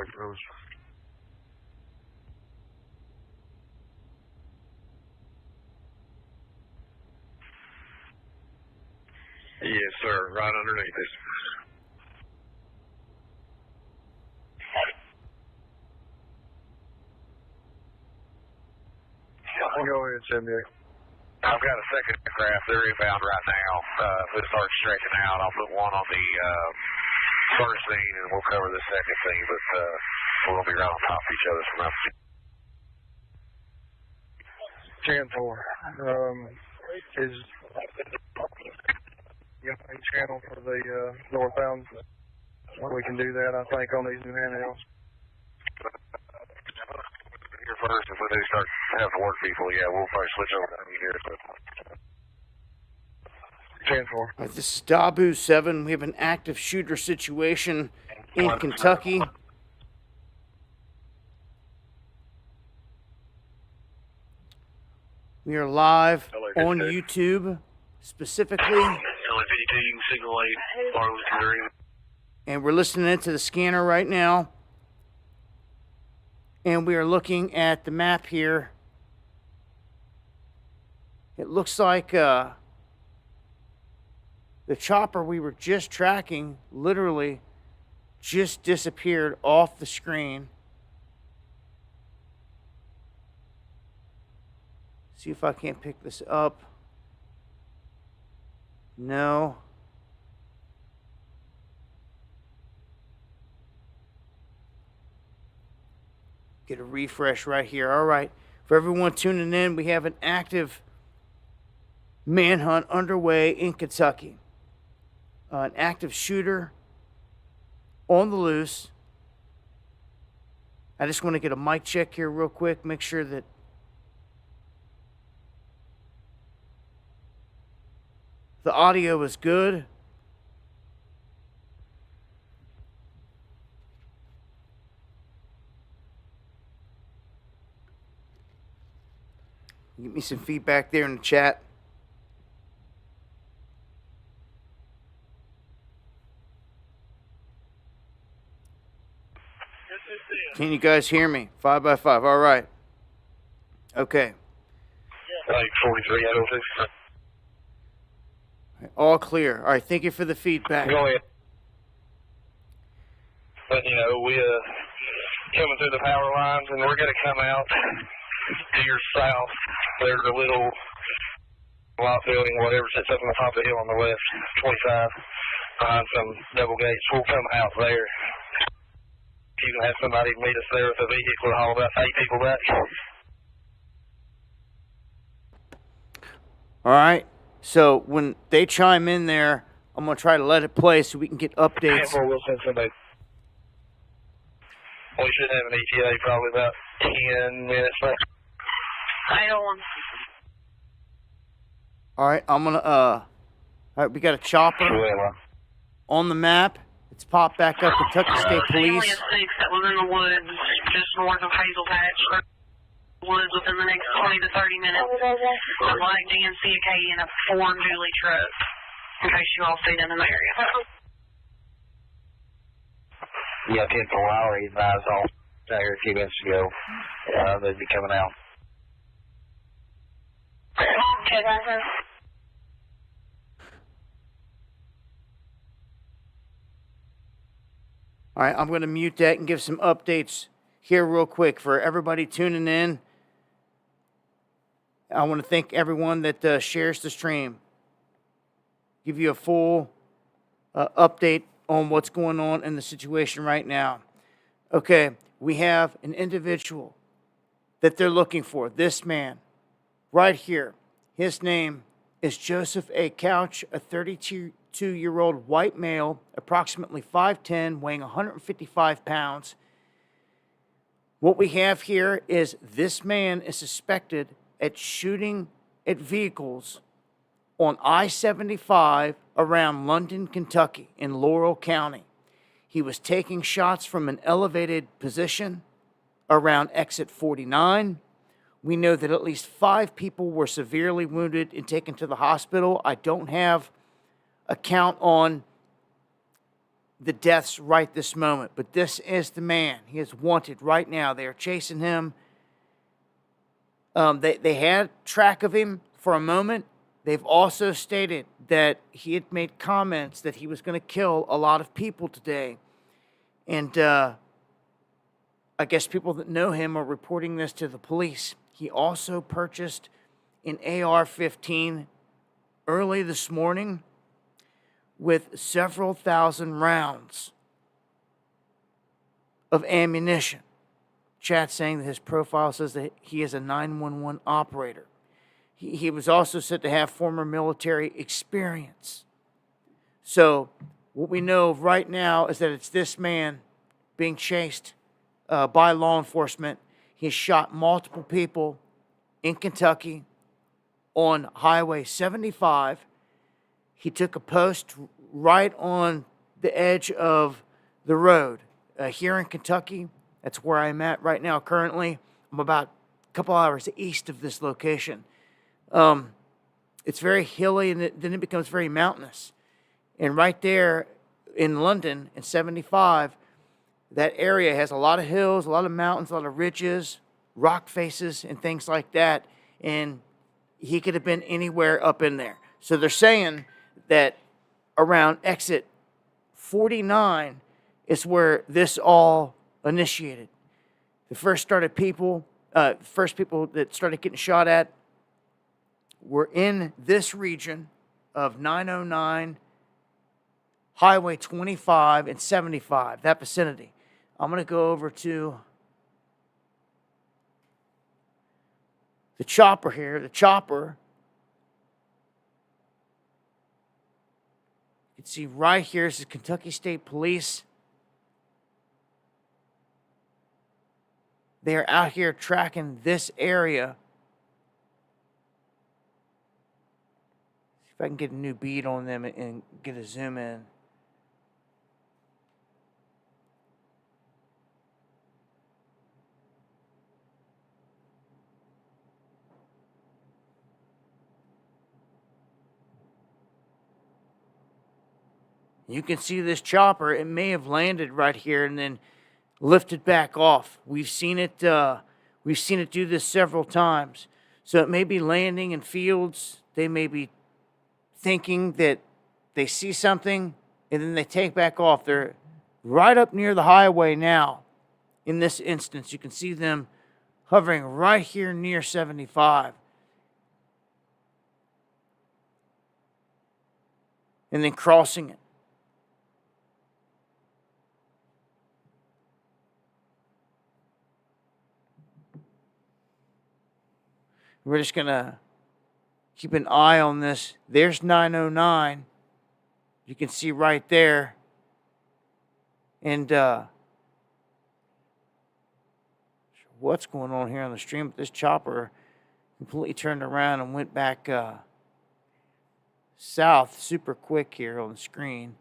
like those. Yes, sir. Right underneath it. Go ahead, 78. I've got a second craft. They're inbound right now. If it starts stretching out, I'll put one on the first scene, and we'll cover the second scene, but we're going to be right on top of each other from now. 10-4. Is you got a channel for the northbound? We can do that, I think, on these new handhelds. Here first, if we do start having to work people, yeah, we'll probably switch over to here. 10-4. Right, this is Dabu 7. We have an active shooter situation in Kentucky. We are live on YouTube, specifically. LA 52, you can signal 8, Arlington Green. And we're listening into the scanner right now. And we are looking at the map here. It looks like the chopper we were just tracking literally just disappeared off the screen. See if I can't pick this up. No. Get a refresh right here. All right. For everyone tuning in, we have an active manhunt underway in Kentucky. An active shooter on the loose. I just want to get a mic check here real quick. Make sure that the audio is good. Give me some feedback there in the chat. Can you guys hear me? 5x5. All right. Okay. 43, All clear. All right. Thank you for the feedback. Go ahead. But, you know, we coming through the power lines, and we're going to come out to your south. There's a little lot building, whatever, sits up on the top of the hill on the left, 25, behind some double gates. We'll come out there. You can have somebody meet us there with a vehicle to haul about 8 people back. All right. So when they chime in there, I'm going to try to let it play so we can get updates. We'll send somebody. We should have an ETA probably about 10 minutes left. All right. I'm going to, all right, we got a chopper on the map. It's popped back up. Kentucky State Police. Family of 6 that was in the woods just north of Hazel Patch. Woods within the next 20 to 30 minutes. A black GMC Acadia and a Ford Julie truck. In case you all see them in the area. Yeah, 10 for Lowry advised all there a few minutes ago. They'd be coming out. All right, I'm going to mute that and give some updates here real quick for everybody tuning in. I want to thank everyone that shares the stream. Give you a full update on what's going on in the situation right now. Okay, we have an individual that they're looking for. This man right here. His name is Joseph A. Couch, a 32-year-old white male, approximately 5'10", weighing 155 pounds. What we have here is this man is suspected at shooting at vehicles on I-75 around London, Kentucky, in Laurel County. He was taking shots from an elevated position around exit 49. We know that at least 5 people were severely wounded and taken to the hospital. I don't have a count on the deaths right this moment. But this is the man. He is wanted right now. They are chasing him. They had track of him for a moment. They've also stated that he had made comments that he was going to kill a lot of people today. And I guess people that know him are reporting this to the police. He also purchased an AR-15 early this morning with several thousand rounds of ammunition. Chat saying that his profile says that he is a 911 operator. He was also said to have former military experience. So what we know right now is that it's this man being chased by law enforcement. He shot multiple people in Kentucky on Highway 75. He took a post right on the edge of the road. Here in Kentucky, that's where I'm at right now currently. I'm about a couple hours east of this location. It's very hilly, and then it becomes very mountainous. And right there in London, in 75, that area has a lot of hills, a lot of mountains, a lot of ridges, rock faces, and things like that. And he could have been anywhere up in there. So they're saying that around exit 49 is where this all initiated. The first people that started getting shot at were in this region of 909, Highway 25, and 75, that vicinity. I'm going to go over to the chopper here. The chopper, you can see right here, this is Kentucky State Police. They are out here tracking this area. See if I can get a new bead on them and get a zoom in. You can see this chopper. It may have landed right here and then lifted back off. We've seen it do this several times. So it may be landing in fields. They may be thinking that they see something and then they take back off. They're right up near the highway now. In this instance, you can see them hovering right here near 75. And then crossing it. We're just going to keep an eye on this. There's 909. You can see right there. And what's going on here on the stream? This chopper completely turned around and went back south super quick here on the screen.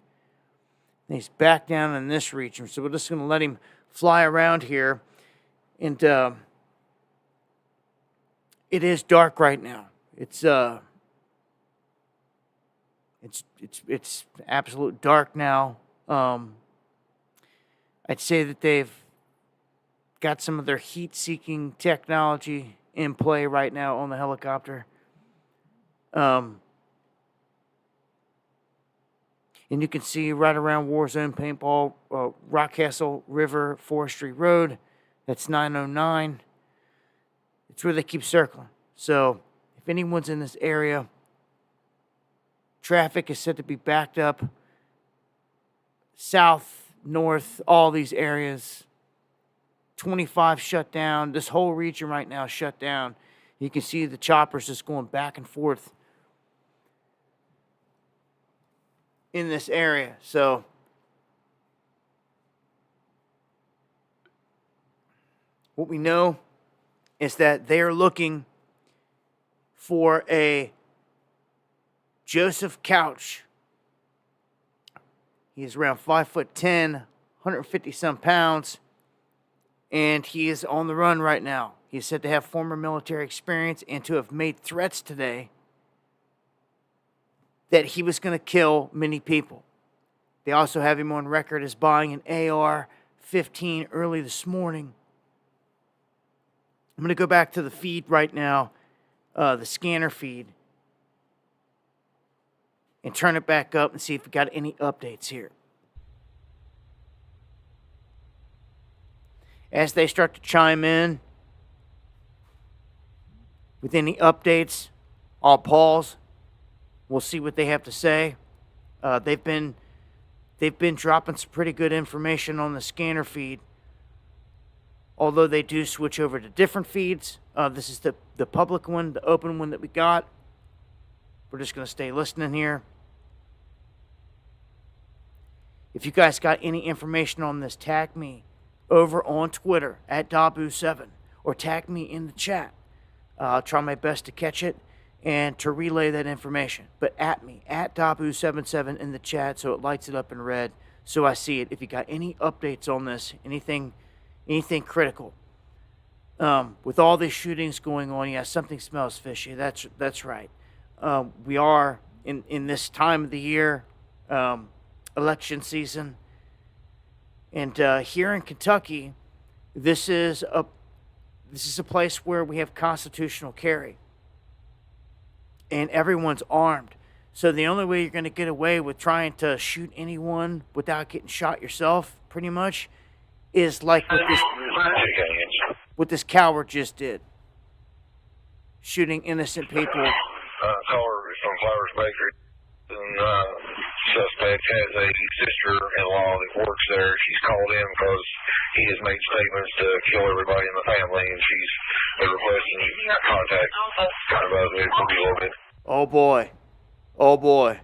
And he's back down in this region. So we're just going to let him fly around here. And it is dark right now. It's absolute dark now. I'd say that they've got some of their heat-seeking technology in play right now on the helicopter. And you can see right around Warzone Paintball, Rockcastle River Forestry Road. That's 909. It's where they keep circling. So if anyone's in this area, traffic is said to be backed up south, north, all these areas. 25 shut down. This whole region right now is shut down. You can see the choppers just going back and forth in this area. So what we know is that they are looking for a Joseph Couch. He is around 5'10", 150 some pounds, and he is on the run right now. He is said to have former military experience and to have made threats today that he was going to kill many people. They also have him on record as buying an AR-15 early this morning. I'm going to go back to the feed right now, the scanner feed, and turn it back up and see if we got any updates here. As they start to chime in with any updates, I'll pause. We'll see what they have to say. They've been dropping some pretty good information on the scanner feed. Although they do switch over to different feeds. This is the public one, the open one that we got. We're just going to stay listening here. If you guys got any information on this, tag me over on Twitter at Dabu7 or tag me in the chat. I'll try my best to catch it and to relay that information. But at me, at Dabu77 in the chat, so it lights it up in red so I see it. If you got any updates on this, anything critical. With all these shootings going on, yeah, something smells fishy. That's right. We are in this time of the year, election season, and here in Kentucky, this is a place where we have constitutional carry, and everyone's armed. So the only way you're going to get away with trying to shoot anyone without getting shot yourself, pretty much, is like what this coward just did, shooting innocent people. Caller is from Flowers Bakery, and suspect has a sister-in-law that works there. She's called in because he has made statements to kill everybody in the family, and she's requesting contact. Kind of ugly for me a little bit. Oh boy. Oh boy.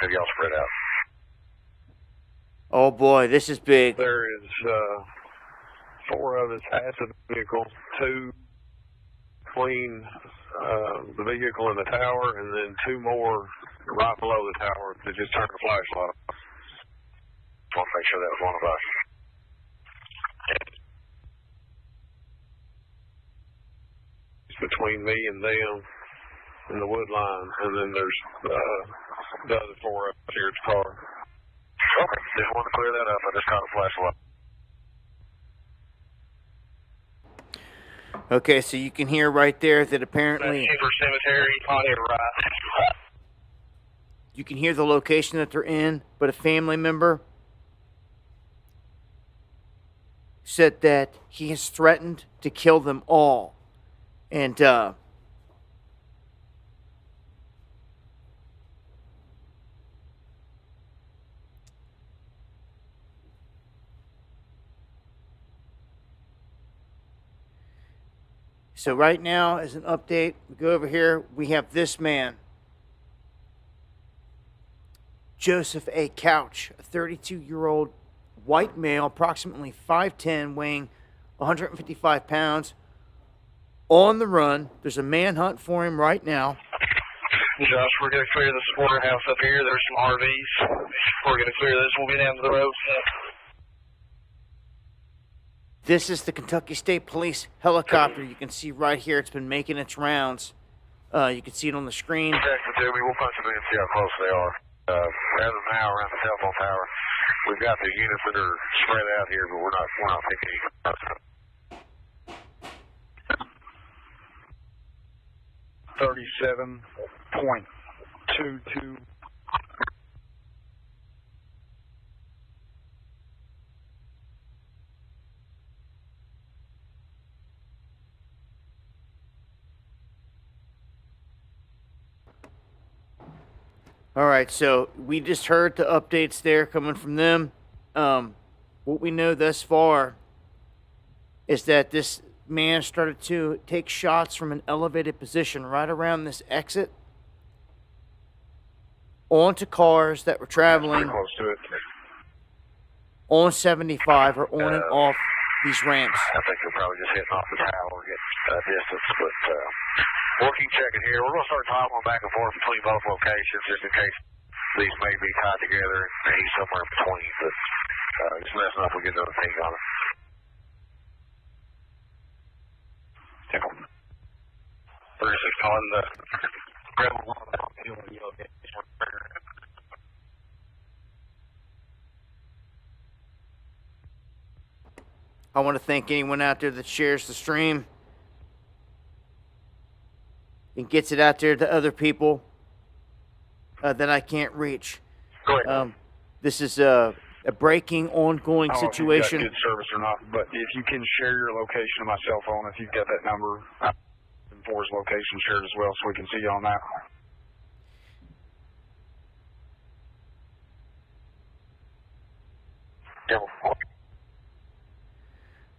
Have y'all spread out? Oh boy, this is big. There is 4 of us at the vehicle, 2 between the vehicle and the tower, and then 2 more right below the tower that just turned the flashlight off. I want to make sure that was one of us. It's between me and them in the wood line, and then there's the other 4 up here at the car. Okay, just want to clear that up. I just caught a flashlight. Okay, so you can hear right there that apparently Cemetery on your right. you can hear the location that they're in, but a family member said that he has threatened to kill them all. And so right now, as an update, we go over here, we have this man, Joseph A. Couch, a 32-year-old white male, approximately 5'10", weighing 155 pounds, on the run. There's a manhunt for him right now. Josh, we're going to clear the slaughterhouse up here. There's some RVs. We're going to clear this. We'll be down to the road. This is the Kentucky State Police helicopter. You can see right here. It's been making its rounds. You can see it on the screen. Exactly, Debbie. We'll punch them in and see how close they are. As of now, around the telephone tower, we've got the units that are spread out here, but we're not picking any. 37.22. All right, so we just heard the updates there coming from them. What we know thus far is that this man started to take shots from an elevated position right around this exit onto cars that were traveling Close to it. on 75 or on and off these ramps. I think they're probably just hitting off the tower, get distance, but we'll keep checking here. We're going to start toggling back and forth between both locations just in case these may be tied together and he's somewhere in between, but just messing up, we get another thing on it. Bruce is calling the gravel. I want to thank anyone out there that shares the stream and gets it out there to other people that I can't reach. Go ahead. This is a breaking, ongoing I don't know if situation. you've got good service or not, but if you can share your location on my cell phone, if you've got that number, and For's location shared as well, so we can see you on that.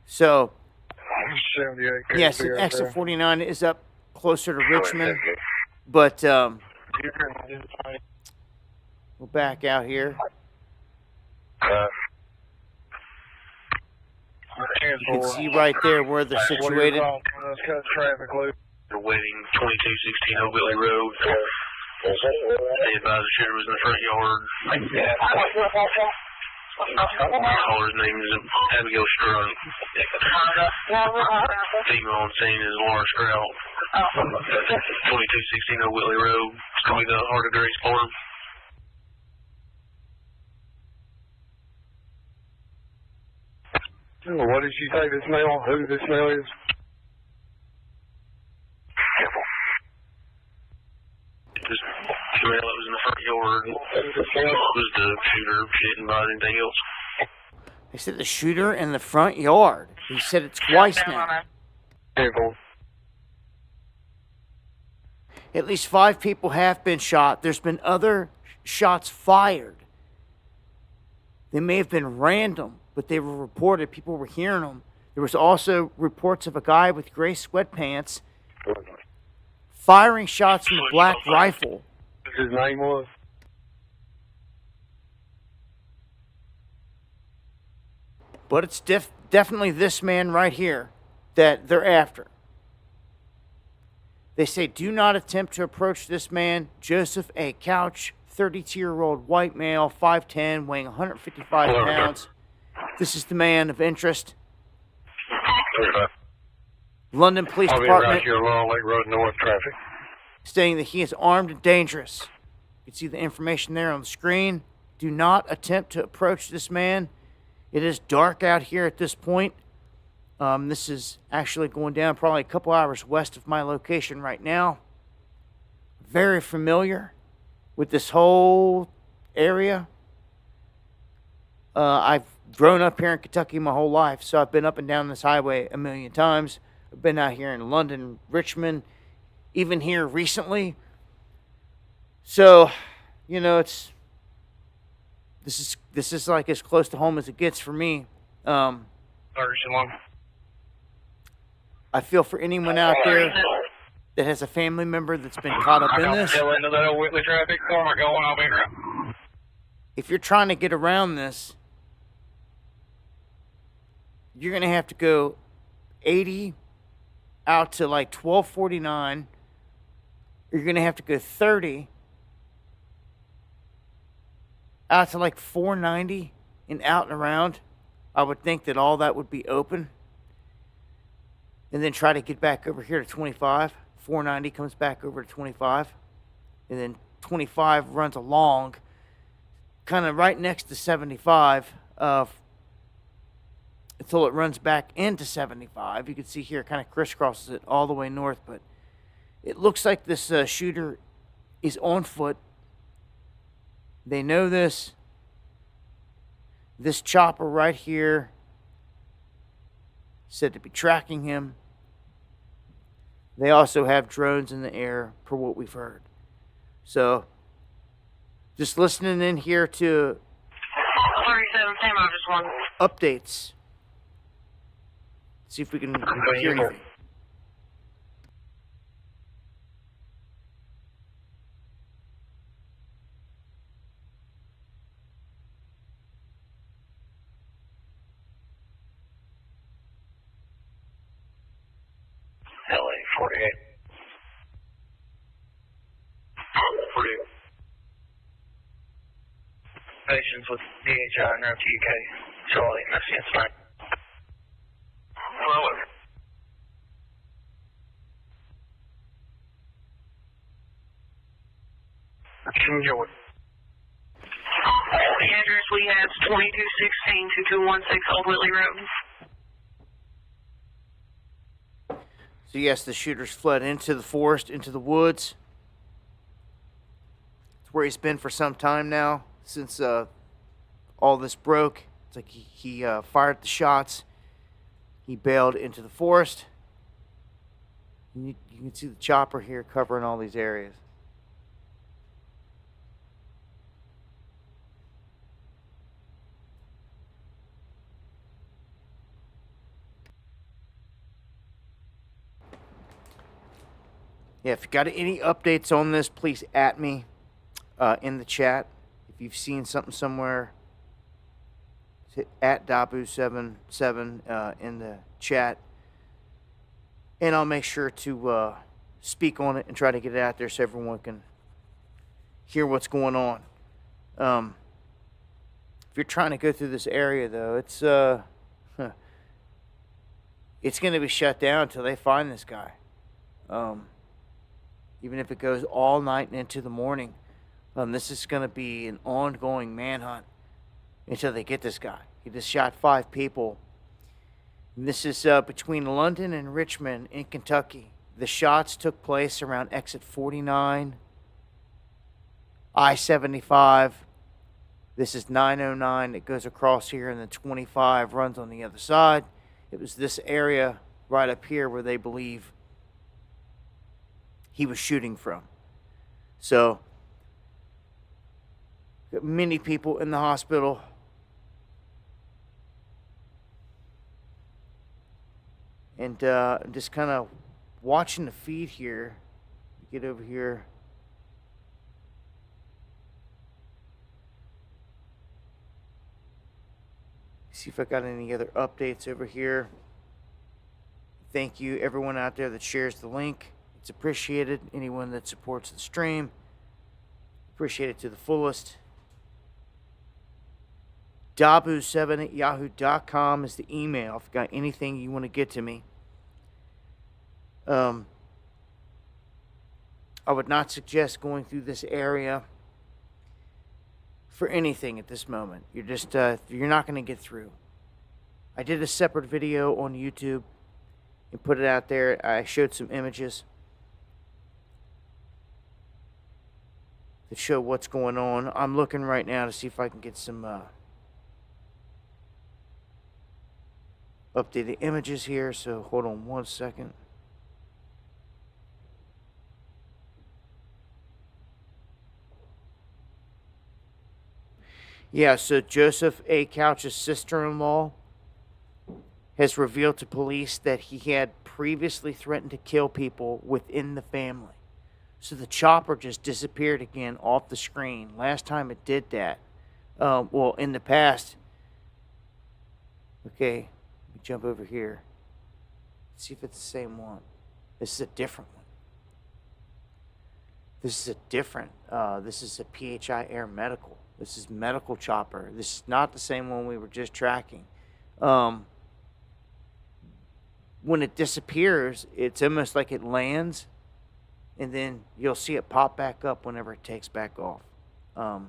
So, 78. yes, exit 49 is up closer to Richmond, but we'll back out here. You can see right there where they're situated. Traffic loop. They're waiting 2216 Old Whitley Road. They advised the shooter was in the front yard. Caller's name is Abigail Strunk. Female on scene is Laura Strout. 2216 Old Whitley Road. It's going to be the Heart of Grace Farm. What did she say this male? Who this male is? This male that was in the front yard was the shooter. She didn't buy anything else. They said the shooter in the front yard. He said it twice now. At least 5 people have been shot. There's been other shots fired. They may have been random, but they were reported. People were hearing them. There was also reports of a guy with gray sweatpants firing shots from a black rifle. His name was? But it's definitely this man right here that they're after. They say, do not attempt to approach this man, Joseph A. Couch, 32-year-old white male, 5'10", weighing 155 pounds. This is the man of interest. London Police Department Right here along Lake Road North traffic. saying that he is armed and dangerous. You can see the information there on the screen. Do not attempt to approach this man. It is dark out here at this point. This is actually going down probably a couple hours west of my location right now. Very familiar with this whole area. I've grown up here in Kentucky my whole life, so I've been up and down this highway a million times. I've been out here in London, Richmond, even here recently. So, you know, this is like as close to home as it gets for me. I feel for anyone out there that has a family member that's been caught up in this. Into that old Whitley traffic. Oh my God, I'll be around. If you're trying to get around this, you're going to have to go 80 out to like 1249. You're going to have to go 30 out to like 490 and out and around. I would think that all that would be open. And then try to get back over here to 25. 490 comes back over to 25. And then 25 runs along, kind of right next to 75, until it runs back into 75. You can see here it kind of crisscrosses it all the way north. But it looks like this shooter is on foot. They know this. This chopper right here said to be tracking him. They also have drones in the air, per what we've heard. So, just listening in here to 37, same, I just one. updates. See if we can hear anything. LA 48. 48. Patients with DHI and RTK. Charlie, that's fine. Hello. Enjoy. The address we have is 2216-2216 Old Whitley Road. So yes, the shooter's fled into the forest, into the woods. It's where he's been for some time now, since all this broke. It's like he fired the shots. He bailed into the forest. You can see the chopper here covering all these areas. Yeah, if you got any updates on this, please at me in the chat. If you've seen something somewhere, at Dabu77 in the chat. And I'll make sure to speak on it and try to get it out there so everyone can hear what's going on. If you're trying to go through this area, though, it's going to be shut down until they find this guy. Even if it goes all night and into the morning, this is going to be an ongoing manhunt until they get this guy. He just shot 5 people. And this is between London and Richmond in Kentucky. The shots took place around exit 49, I-75. This is 909 that goes across here, and the 25 runs on the other side. It was this area right up here where they believe he was shooting from. So, many people in the hospital. And just kind of watching the feed here. Get over here. See if I got any other updates over here. Thank you, everyone out there that shares the link. It's appreciated. Anyone that supports the stream, appreciate it to the fullest. Dabu7@yahoo.com is the email if you got anything you want to get to me. I would not suggest going through this area for anything at this moment. You're just you're not going to get through. I did a separate video on YouTube and put it out there. I showed some images that show what's going on. I'm looking right now to see if I can get some updated images here, so hold on one second. Yeah, so Joseph A. Couch's sister-in-law has revealed to police that he had previously threatened to kill people within the family. So the chopper just disappeared again off the screen. Last time it did that, well, in the past. Okay, let me jump over here. Let's see if it's the same one. This is a different one. This is a different, this is a PHI Air Medical. This is medical chopper. This is not the same one we were just tracking. When it disappears, it's almost like it lands, and then you'll see it pop back up whenever it takes back off. We'll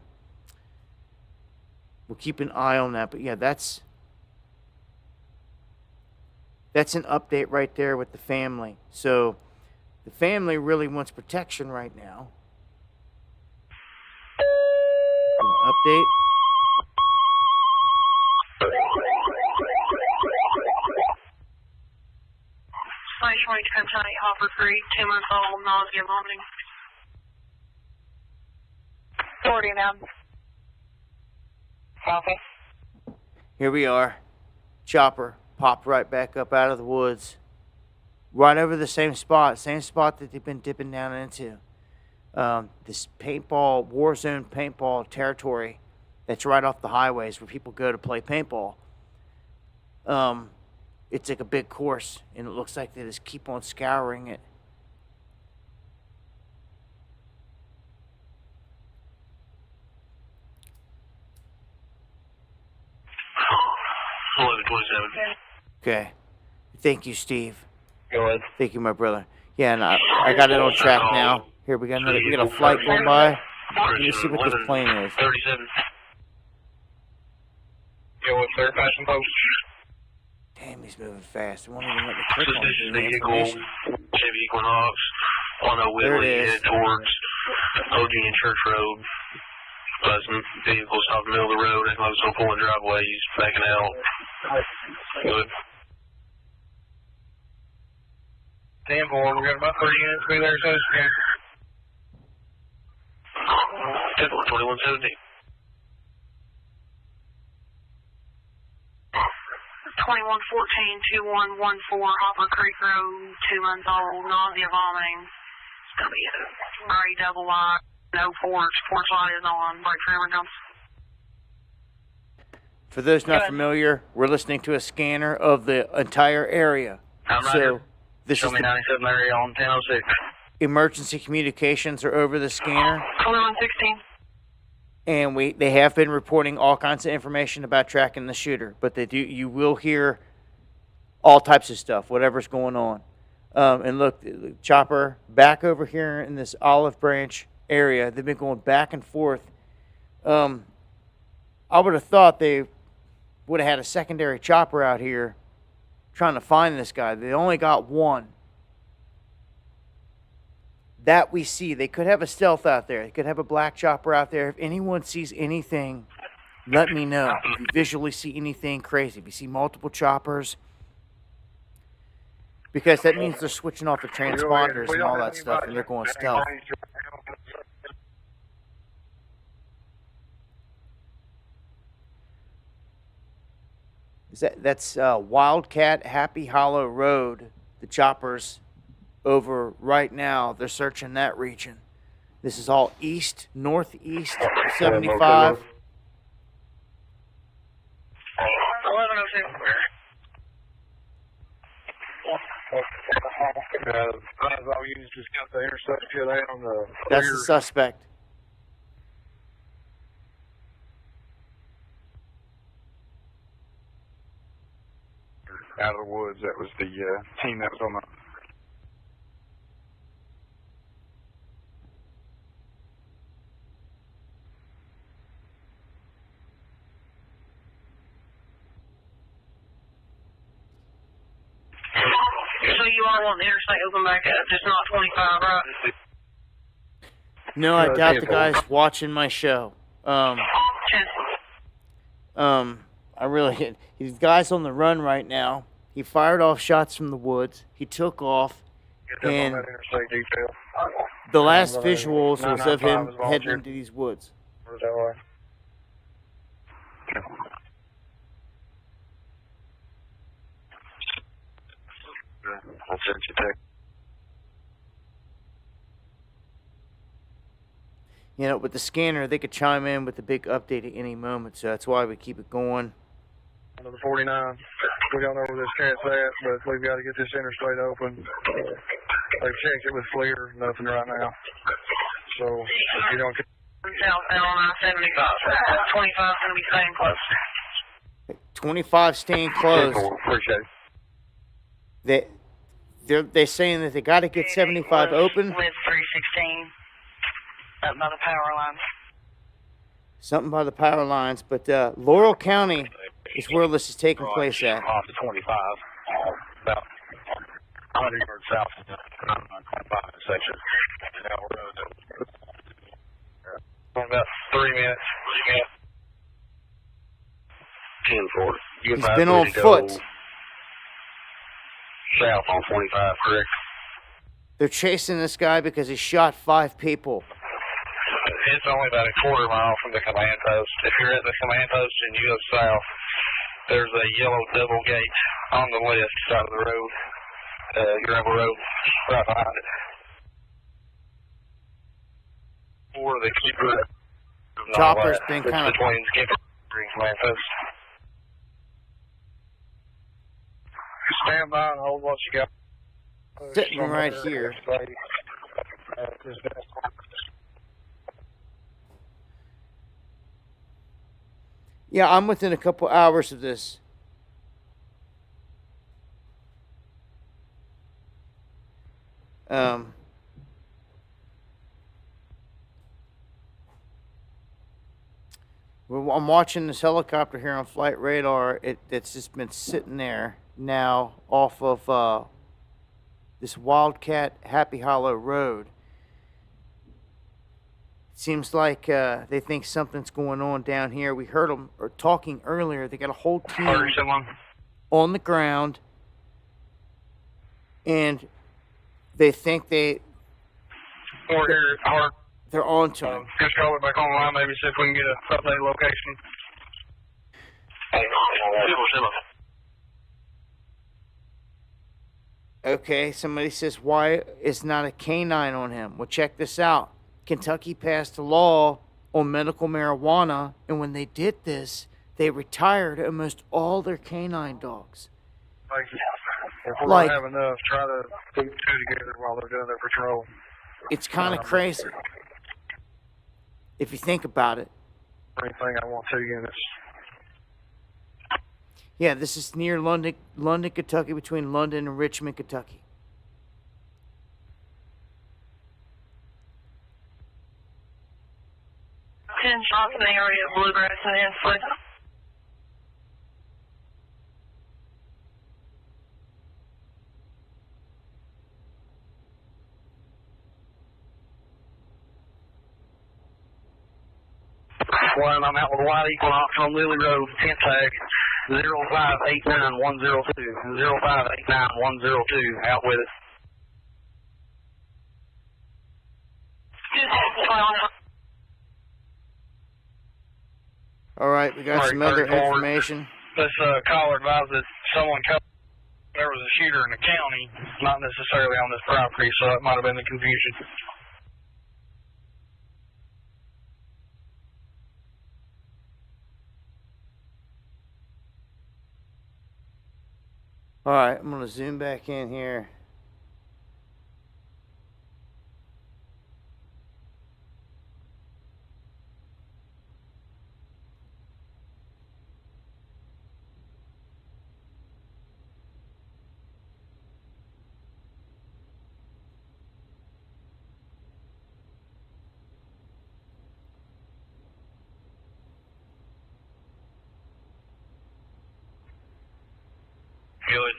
keep an eye on that. But yeah, that's an update right there with the family. So the family really wants protection right now. Update. Flashlight Kentucky, Hopper Creek, 2 months old, nausea, vomiting. 40 now. Copy. Here we are. Chopper popped right back up out of the woods. Right over the same spot that they've been dipping down into. This paintball, war zone paintball territory that's right off the highways where people go to play paintball. It's like a big course, and it looks like they just keep on scouring it. Okay. Thank you, Steve. Go ahead. Thank you, my brother. Yeah, and I got it on track now. Here, we got a flight going by. Let me see what this plane is. 37. Go with third passing post. Damn, he's moving fast. It won't even let me click on it. Chevy Equinox on a There Whitley it is. head towards Old Union Church Road. Buzzing vehicles off the middle of the road and close to pulling driveways, backing out. Good. 10-4, we got about 3 units be there, so it's good. 2170. 2114-2114 Hopper Creek Road, 2 months old, nausea, vomiting. It's gonna be a gray double wide, no porch. Porch light is on. Brake trailer comes. For those not familiar, we're listening to a scanner of the entire area. I'm right So here. this Show is me the 97 area on 1006. emergency communications are over the scanner, 2116. and they have been reporting all kinds of information about tracking the shooter. But you will hear all types of stuff, whatever's going on. And look, the chopper back over here in this Olive Branch area. They've been going back and forth. I would have thought they would have had a secondary chopper out here trying to find this guy. They only got one. That we see. They could have a stealth out there. They could have a black chopper out there. If anyone sees anything, let me know. If you visually see anything crazy, if you see multiple choppers, because that means they're switching off the transponders and all that stuff, and they're going stealth. That's Wildcat Happy Hollow Road. The choppers over right now. They're searching that region. This is all east, northeast, 75. 1106. All units just got the intercept kit out on the That's the suspect. out of the woods. That was the team that was on the. So you all want the interstate open back up, just not 25, right? No, I doubt the guy's watching my show. Chance. I really, these guys on the run right now. He fired off shots from the woods. He took off, and the last visuals was of him heading into these woods. I'll send you a text. You know, with the scanner, they could chime in with a big update at any moment, so that's why we keep it going. Number 49. We don't know where this cat's at, but we've got to get this interstate open. They've checked it with FLIR, nothing right now. So, if you don't get... Southbound on I-75. 25's going to be staying close. 25 staying close. Appreciate it. They're saying that they got to get 75 open. With 316. Up by the power lines. Something by the power lines, but Laurel County is where this is taking place at. Off the 25, about 100 yards south of the 25 section. About 3 minutes. 10-4. He's been on foot. South on 25, correct? They're chasing this guy because he shot 5 people. It's only about a quarter mile from the command post. If you're at the command post and you go south, there's a yellow double gate on the left side of the road, gravel road, right behind it. Or the keeper. Chopper's been kind of between keeper and command post. Stand by and hold what you got. sitting right here. Yeah, I'm within a couple hours of this. I'm watching this helicopter here on flight radar. It's just been sitting there now off of this Wildcat Happy Hollow Road. It seems like they think something's going on down here. We heard them talking earlier. They got a whole team on the ground, and they think they're on to him. Just call it back online, maybe see if we can get a updated location. Okay, somebody says, why is not a canine on him? Well, check this out. Kentucky passed a law on medical marijuana, and when they did this, they retired almost all their canine dogs. If we're going to have enough, try to put two together while they're doing their patrol. It's kind of crazy if you think about it. Anything, I want 2 units. Yeah, this is near London, Kentucky, between London and Richmond, Kentucky. Ten shots in the area of Bluegrass and Hensley. One, I'm out with White Equinox on Lily Road, 10 tag, 0589102, 0589102, out with it. All right, we got some other information. This caller advised that there was a shooter in the county, not necessarily on this property, so it might have been the confusion. All right, I'm going to zoom back in here. Good.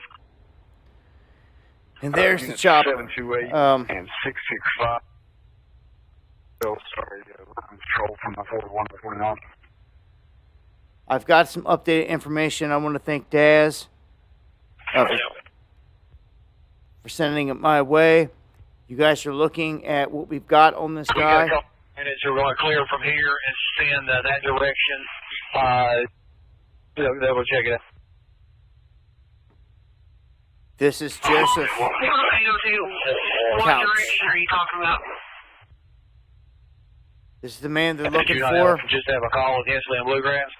And there's the chopper. 728 and 665. Oh, sorry, control from my 41 to 49. I've got some updated information. I want to thank Daz for sending it my way. You guys are looking at what we've got on this guy. We got a couple minutes. We're going to clear from here and send that direction. Double check it. This is Joseph What direction are you talking about? This is the man they're looking Did you for. just have a call with Hensley and Bluegrass?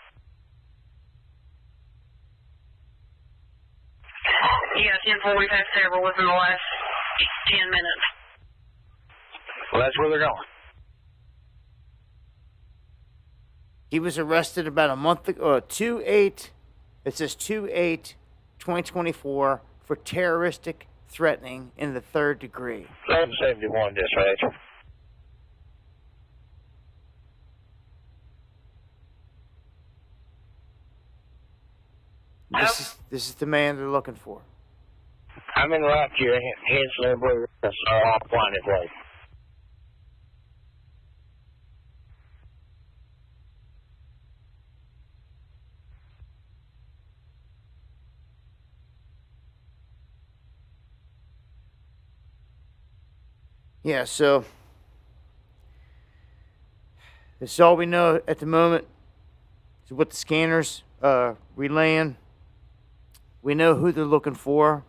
Yeah, 10-4, we've had several within the last 10 minutes. Well, that's where they're going. He was arrested about a month ago, 2/8. It says 2/8/2024 for terroristic threatening in the 3rd degree. 771 dispatch. This is the man they're looking for. I'm in right here, Hensley and Bluegrass, I'll find it right. Yeah, so this is all we know at the moment. Is what the scanners relaying. We know who they're looking for.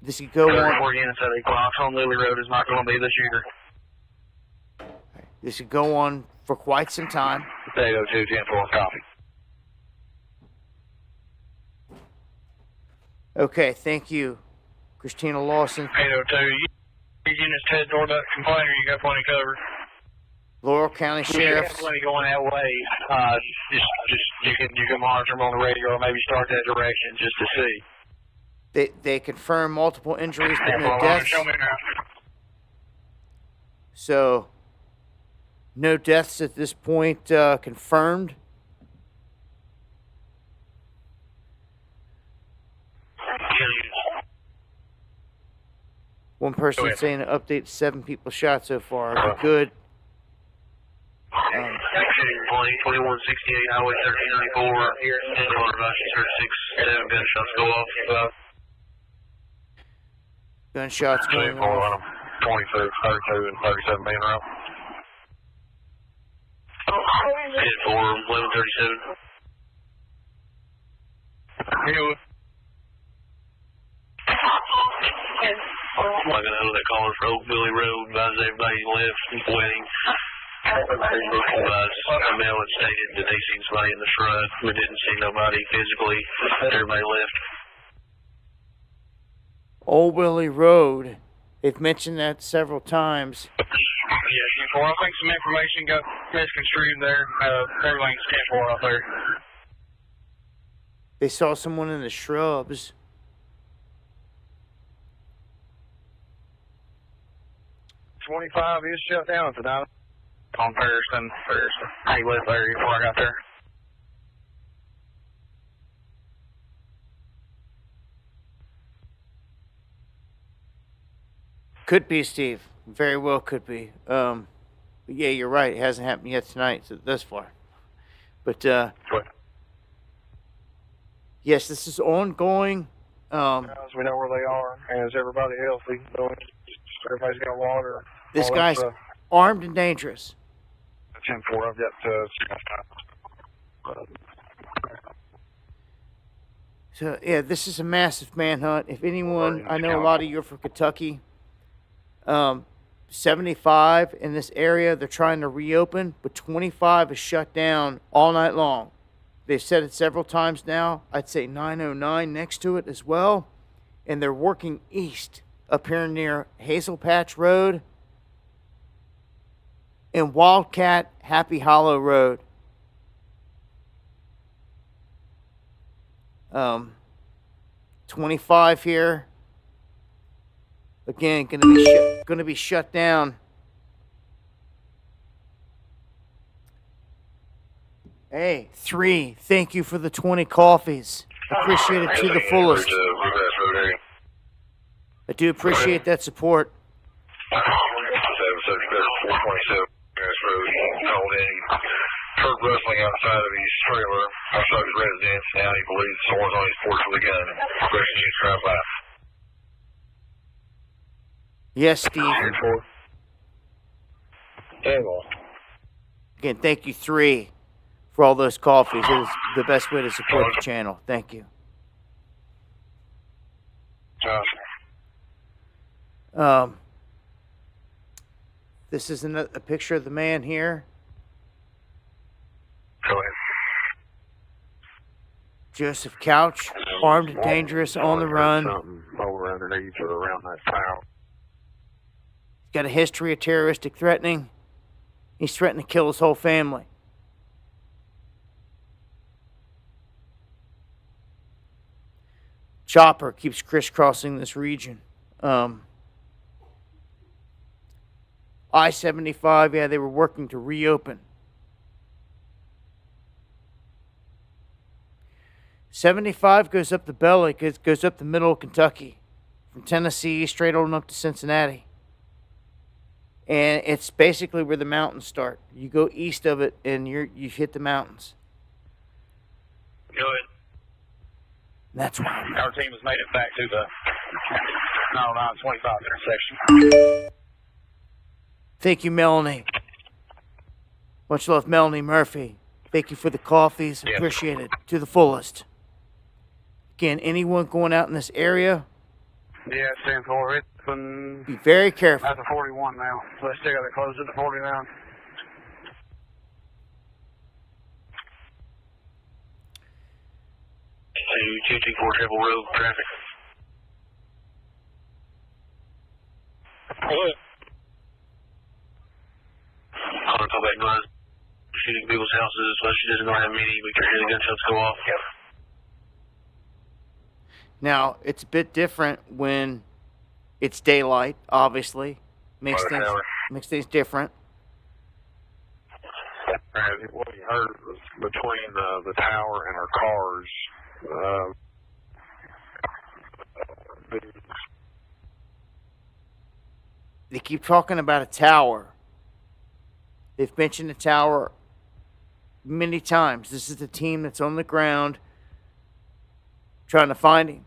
This could go on. 4 units at Equinox on Lily Road is not going to be the shooter. This could go on for quite some time. 802 10-4 copy. Okay, thank you, Christina Lawson. 802. Units head toward that complainer. You got plenty covered. Laurel County You have Sheriff's. plenty going that way. You can monitor them on the radio or maybe start that direction just to see. They confirm multiple injuries but no Hold on, deaths. show me now. So no deaths at this point confirmed. One person ahead. saying an update, 7 people shot so far. If you could. 2168 Highway 1394. Caller advisory 36 7 gunshots go off. Gunshots going off. 22, 32, and 37 being around. Hit for 1137. Here. I'm not gonna know that caller for Oak Billy Road. Advise everybody left waiting. Advise Mel had stated that they seen somebody in the front. We didn't see nobody physically. Everybody left. Old Willie Road. They've mentioned that several times. Yeah, 10-4. I think some information got misconstrued there. Everything's 10-4 out there. They saw someone in the shrubs. .25 is shut down tonight. On Ferriston. He left there before I got there. Could be, Steve. Very well could be. But yeah, you're right. It hasn't happened yet tonight, so thus far. But yes, this is ongoing. As we know where they are, and is everybody healthy? Everybody's got water. This guy's armed and dangerous. 10-4. I've got So yeah, this is a massive manhunt. If anyone, I know a lot of you are from Kentucky. 75 in this area, they're trying to reopen, but 25 is shut down all night long. They've said it several times now. I'd say 909 next to it as well. And they're working east up here near Hazel Patch Road and Wildcat Happy Hollow Road. 25 here. Again, gonna be shut down. Hey, 3. Thank you for the 20 coffees. Appreciate it to the fullest. I do appreciate that support. 427 called in. Heard rustling outside of his trailer, outside his residence. Now he believes someone's on his porch with a gun. Question you drive by. Yes, Steve. Again, thank you, 3, for all those coffees. It is the best way to support the channel. Thank you. This is a picture of the man here. Go ahead. Joseph Couch, armed and dangerous, on the run. something over underneath or around that tower. He's got a history of terroristic threatening. He's threatened to kill his whole family. Chopper keeps crisscrossing this region. I-75, yeah, they were working to reopen. 75 goes up the belly, goes up the middle of Kentucky, from Tennessee straight on up to Cincinnati. And it's basically where the mountains start. You go east of it, and you hit the mountains. Go ahead. That's why. Our team has made it back to the 909-25 intersection. Thank you, Melanie. Much love, Melanie Murphy. Thank you for the coffees. Yeah. Appreciate it to the fullest. Again, anyone going out in this area, Yeah, it's 10-4. It's been be very careful. at the 41 now. So they still got it closed at the 49. To 224 Triple Road traffic. What? Calling call back lines. Shooting people's houses, so she doesn't know how many. We can hear the gunshots go off. Yep. Now, it's a bit different when it's daylight, obviously. Makes things different. And what we heard was between the tower and our cars, They keep talking about a tower. They've mentioned a tower many times. This is the team that's on the ground trying to find him.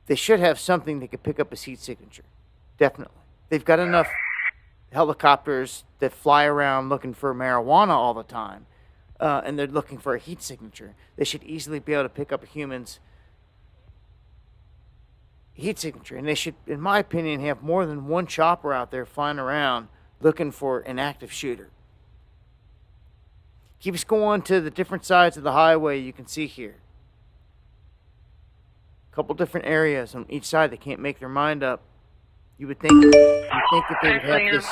They should have something that could pick up his heat signature. Definitely. They've got enough helicopters that fly around looking for marijuana all the time, and they're looking for a heat signature. They should easily be able to pick up a human's heat signature. And they should, in my opinion, have more than one chopper out there flying around looking for an active shooter. Keeps going to the different sides of the highway you can see here. A couple different areas on each side. They can't make their mind up. You would think that they would have this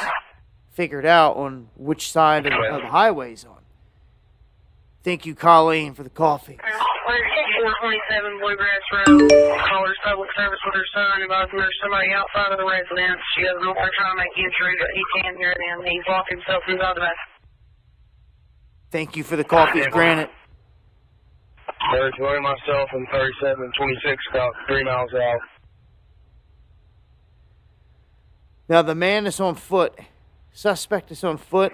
figured out on which side of the highway is on. Thank you, Colleen, for the coffee. 427 Bluegrass Road. Caller's public service with her son. Advising there's somebody outside of the residence. She doesn't know if they're trying to make entry, but he can't hear them. He's locked himself inside the bathroom. Thank you for the coffees, granted. There's one myself and 3726 about 3 miles out. Now the man is on foot. Suspect is on foot.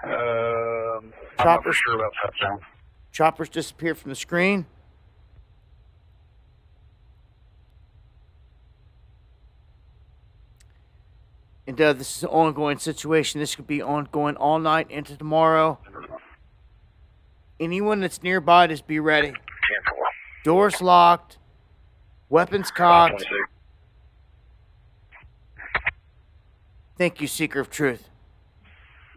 I'm not sure about that, John. Choppers disappeared from the screen. And this is an ongoing situation. This could be ongoing all night into tomorrow. Anyone that's nearby, just be ready. Doors locked. Weapons cocked. Thank you, Seeker of Truth.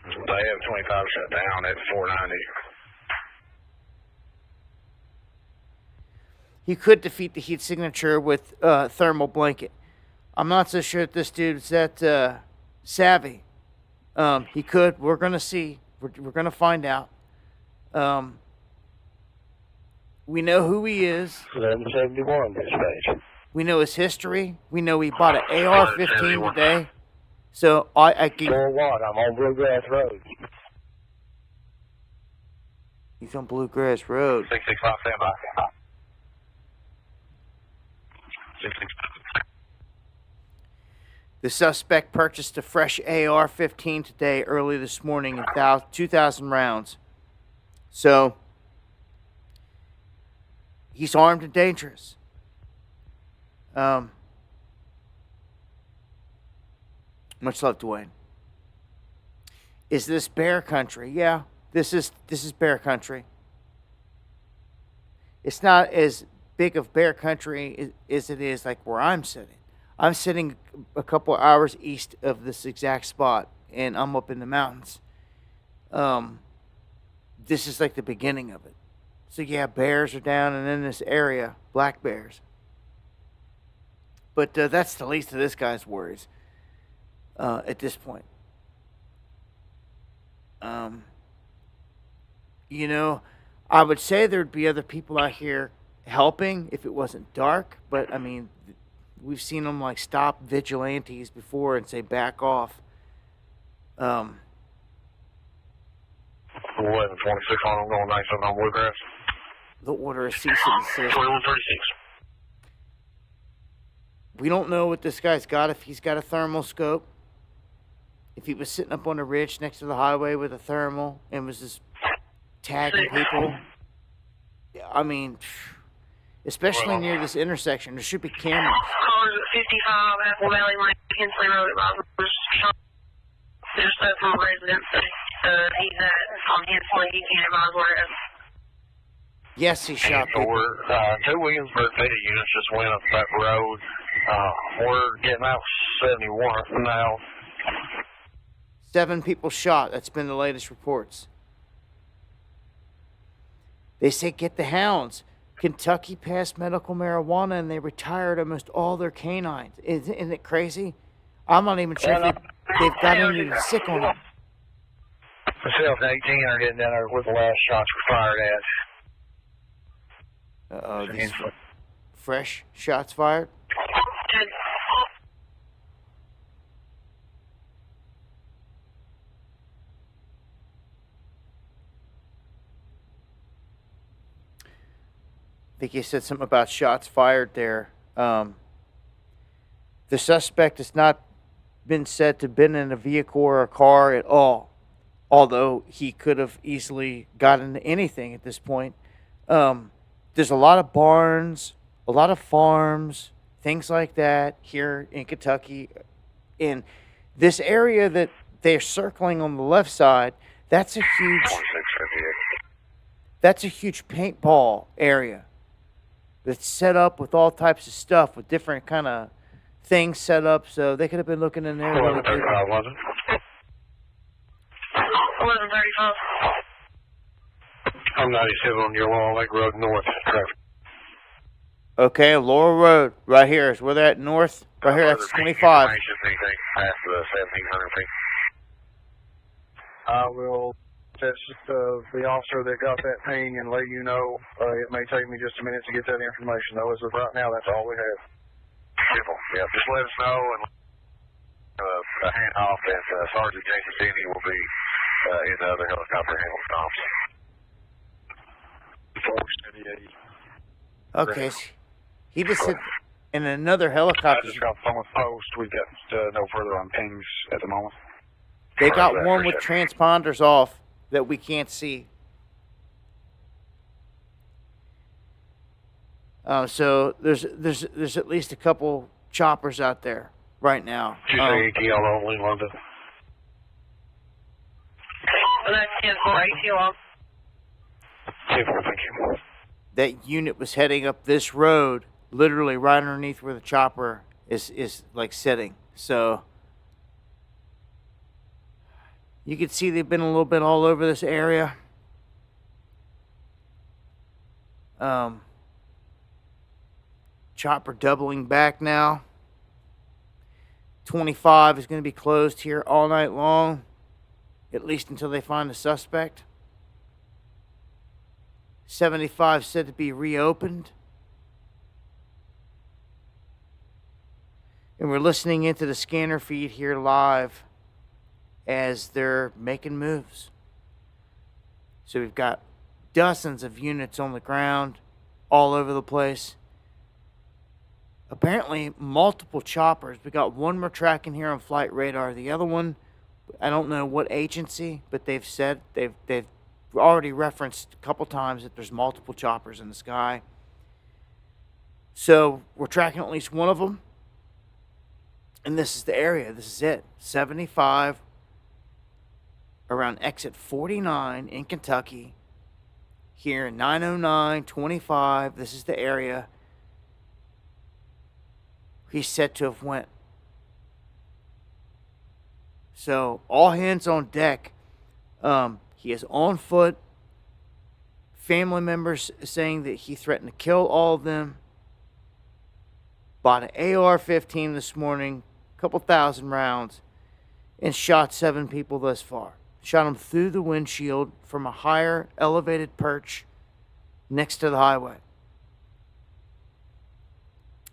They have 25 shut down at 490. He could defeat the heat signature with thermal blanket. I'm not so sure that this dude's that savvy. He could. We're going to see. We're going to find out. We know who he is. 1171 this stage. We know his history. We know he bought an AR-15 today. So I can. For what? I'm on Bluegrass Road. He's on Bluegrass Road. 665 standby. 665. The suspect purchased a fresh AR-15 today, early this morning, in 2,000 rounds. So he's armed and dangerous. Much love, Dwayne. Is this bear country? Yeah, this is bear country. It's not as big of bear country as it is like where I'm sitting. I'm sitting a couple hours east of this exact spot, and I'm up in the mountains. This is like the beginning of it. So yeah, bears are down and in this area, black bears. But that's the least of this guy's worries at this point. You know, I would say there'd be other people out here helping if it wasn't dark, but I mean, we've seen them like stop vigilantes before and say back off. 1126 on, I'm going 97 on Bluegrass. The order is cease and desist. 2136. We don't know what this guy's got, if he's got a thermal scope, if he was sitting up on a ridge next to the highway with a thermal and was just tagging people. I mean, especially near this intersection, there should be cameras. Callers at 55 Apple Valley Lane, Hensley Road. There's stuff from a residence that he's at on Hensley. He can't advise where it is. Yes, he shot people. Two Williamsburg Petty units just went up that road. We're getting out 71 now. 7 people shot. That's been the latest reports. They say get the hounds. Kentucky passed medical marijuana and they retired almost all their canines. Isn't it crazy? I'm not even sure if they've got any sick on them. Myself and 18 are getting down there with the last shots were fired at. These fresh shots fired? I think you said something about shots fired there. The suspect has not been said to have been in a vehicle or a car at all, although he could have easily gotten into anything at this point. There's a lot of barns, a lot of farms, things like that here in Kentucky. In this area that they're circling on the left side, that's a huge paintball area that's set up with all types of stuff with different kind of things set up. So they could have been looking in there. Really good. 1135. I'm 97 on your Laurel Lake Road North traffic. Okay, Laurel Road, right here is where they're at north. Right here, that's 25. Past the 1700 feet. I will text the officer that got that ping and let you know. It may take me just a minute to get that information, though. As of right now, that's all we have. Simple. Yeah, just let us know, and a handoff, and Sergeant Jason Denny will be in the other helicopter handling comms. Okay, he just hit in another helicopter. I just got phone with post. We got no further on pings at the moment. They got one with transponders off that we can't see. So there's at least a couple choppers out there right now. Did you say ATL only, London? That's 10-4 ATL. 10-4, thank you. That unit was heading up this road, literally right underneath where the chopper is like sitting. So you can see they've been a little bit all over this area. Chopper doubling back now. 25 is going to be closed here all night long, at least until they find the suspect. 75 said to be reopened. And we're listening into the scanner feed here live as they're making moves. So we've got dozens of units on the ground all over the place. Apparently multiple choppers. We got one we're tracking here on flight radar. The other one, I don't know what agency, but they've said they've already referenced a couple times that there's multiple choppers in the sky. So we're tracking at least one of them. And this is the area. This is it. 75 around exit 49 in Kentucky. Here, 909, 25. This is the area he's said to have went. So all hands on deck. He is on foot. Family members saying that he threatened to kill all of them. Bought an AR-15 this morning, a couple thousand rounds, and shot 7 people thus far. Shot them through the windshield from a higher elevated perch next to the highway.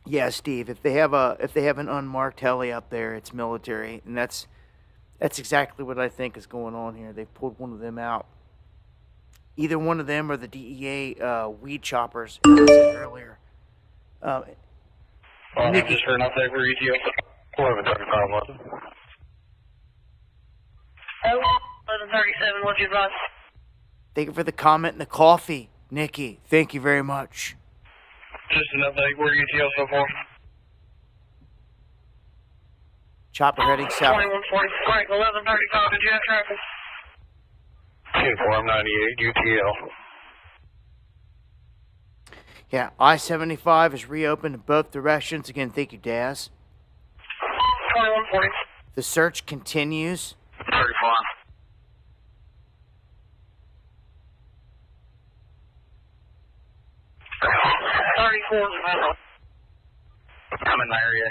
Yeah, Steve, if they have an unmarked heli up there, it's military, and that's exactly what I think is going on here. They've pulled one of them out. Either one of them or the DEA weed choppers, as I said earlier. Nikki, just for an update for ETO. 1135, London. 1137, what's your advice? Thank you for the comment and the coffee, Nikki. Thank you very much. Just an update for ETO so far. Chopper heading south. 2140, right, 1135, did you have traffic? 10-4, I'm 98, UTL. Yeah, I-75 is reopened in both directions. Again, thank you, Daz. 2140. The search continues. 35. I'm in the area.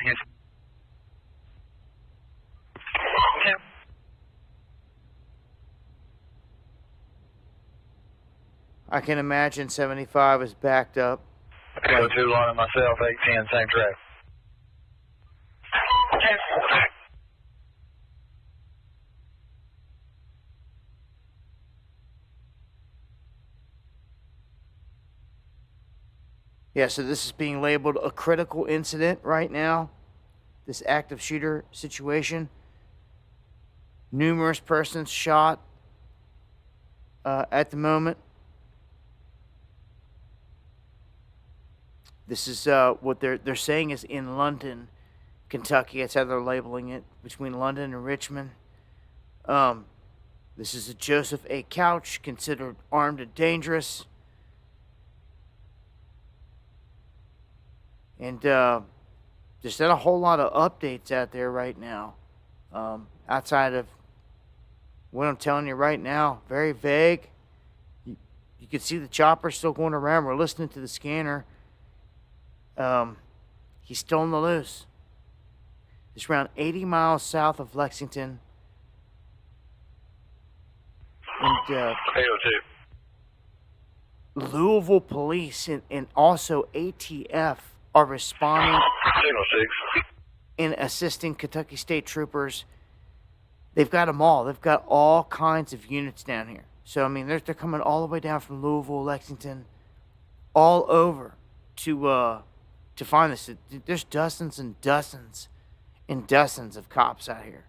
Okay. I can imagine 75 is backed up. So 2 line of myself, 810, same track. Okay. Yeah, so this is being labeled a critical incident right now. this active shooter situation. Numerous persons shot at the moment. This is what they're saying is in London, Kentucky. That's how they're labeling it, between London and Richmond. This is a Joseph A. Couch, considered armed and dangerous. And there's not a whole lot of updates out there right now. Outside of what I'm telling you right now, very vague. You can see the chopper still going around. We're listening to the scanner. He's still on the loose. It's around 80 miles south of Lexington. And Louisville police and also ATF are responding and assisting Kentucky State Troopers. They've got them all. They've got all kinds of units down here. So, I mean, they're coming all the way down from Louisville, Lexington, all over to find this. There's dozens and dozens and dozens of cops out here.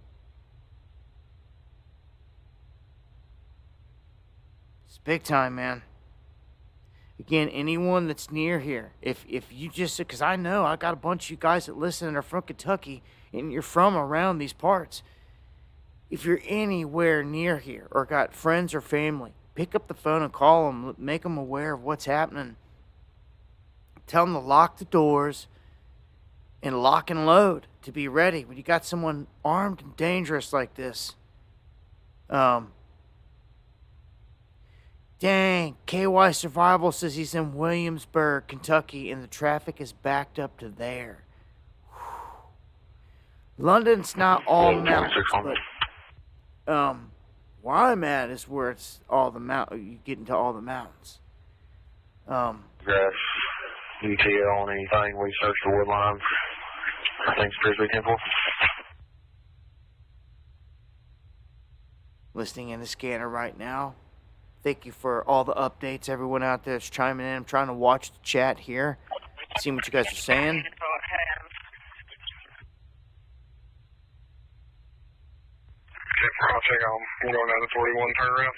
It's big time, man. Again, anyone that's near here, if you just, because I know I got a bunch of you guys that listen and are from Kentucky and you're from around these parts. If you're anywhere near here or got friends or family, pick up the phone and call them, make them aware of what's happening. Tell them to lock the doors and lock and load to be ready when you got someone armed and dangerous like this. Dang, KY Survival says he's in Williamsburg, Kentucky, and the traffic is backed up to there. Whew. London's not all mountains, but where I'm at is where it's all the you get into all the mountains. Grass, ETL on anything, we search the wood line. I think it's Grizzly Temple. Listening in the scanner right now. Thank you for all the updates, everyone out there that's chiming in. I'm trying to watch the chat here, seeing what you guys are saying. I'll check on. We're going down to 41 turnaround.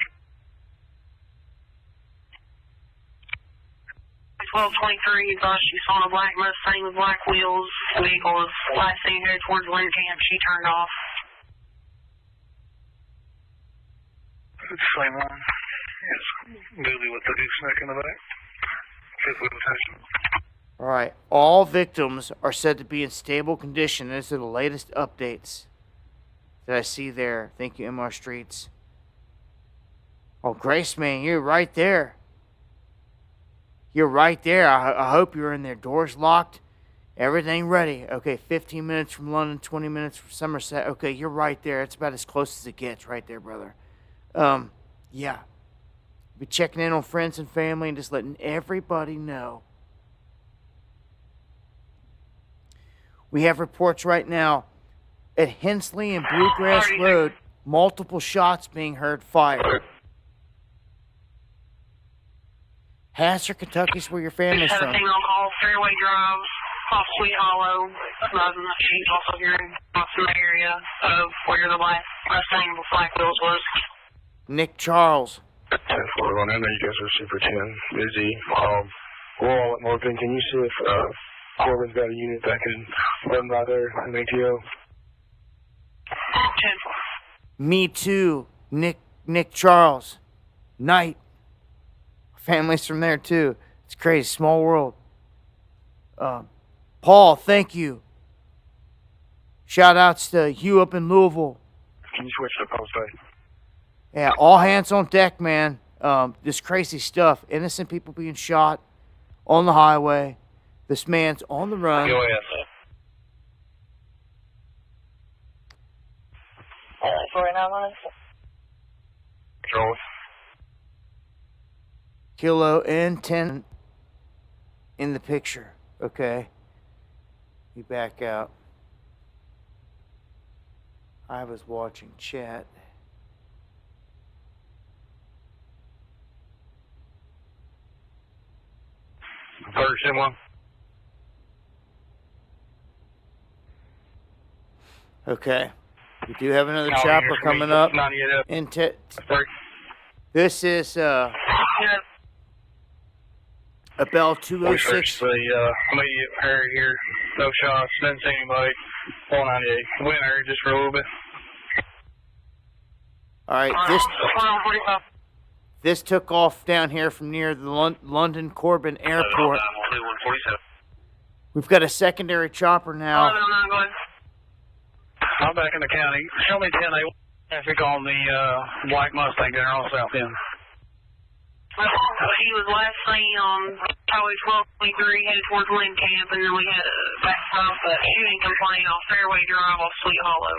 1223, she saw a black Mustang with black wheels. The vehicle was last seen headed towards Lynn Camp. She turned off. It's the same one. Yes. Dooley with the gooseneck in the back. Fifth wheel attachment. All right. All victims are said to be in stable condition. These are the latest updates that I see there. Thank you, MR Streets. Oh, Grace, man, you're right there. You're right there. I hope you're in there. Doors locked. Everything ready. Okay, 15 minutes from London, 20 minutes from Somerset. Okay, you're right there. It's about as close as it gets right there, brother. Yeah. Be checking in on friends and family and just letting everybody know. We have reports right now at Hensley and Bluegrass Road, multiple shots being heard fired. Hasser, Kentucky's where your family's from. 17 on call, Fairway Drive, off Sweet Hollow. She's also here off in the area of where the black Mustang with black wheels was. Nick Charles. 10-4 on in there. You guys are super 10. Busy. We're all at Morgan. Can you see if Corbin's got a unit that could run by there in ATO? 10-4. Me too, Nick Charles. Knight. Family's from there too. It's crazy. Small world. Paul, thank you. Shout outs to you up in Louisville. Can you switch to post A? Yeah, all hands on deck, man. This crazy stuff. Innocent people being shot on the highway. This man's on the run. Go ahead. 49 minutes. Control. Kilo and 10 in the picture. Okay. You back out. I was watching chat. First, one. Okay. We do have another Call chopper here for me, coming up. 98 up. This is Yeah. a Bell We searched 206. the immediate area here. No shots. Didn't see anybody. 198. Went area just for a little bit. All right, 45. this took off down here from near the London Corbin Airport. We've got a secondary chopper now. 1109, go ahead. I'm back in the county. Show me 10 traffic on the black Mustang there on the south end. He was last seen on Highway 1223 headed towards Lynn Camp, and then we had a backstop shooting complaint on Fairway Drive off Sweet Hollow.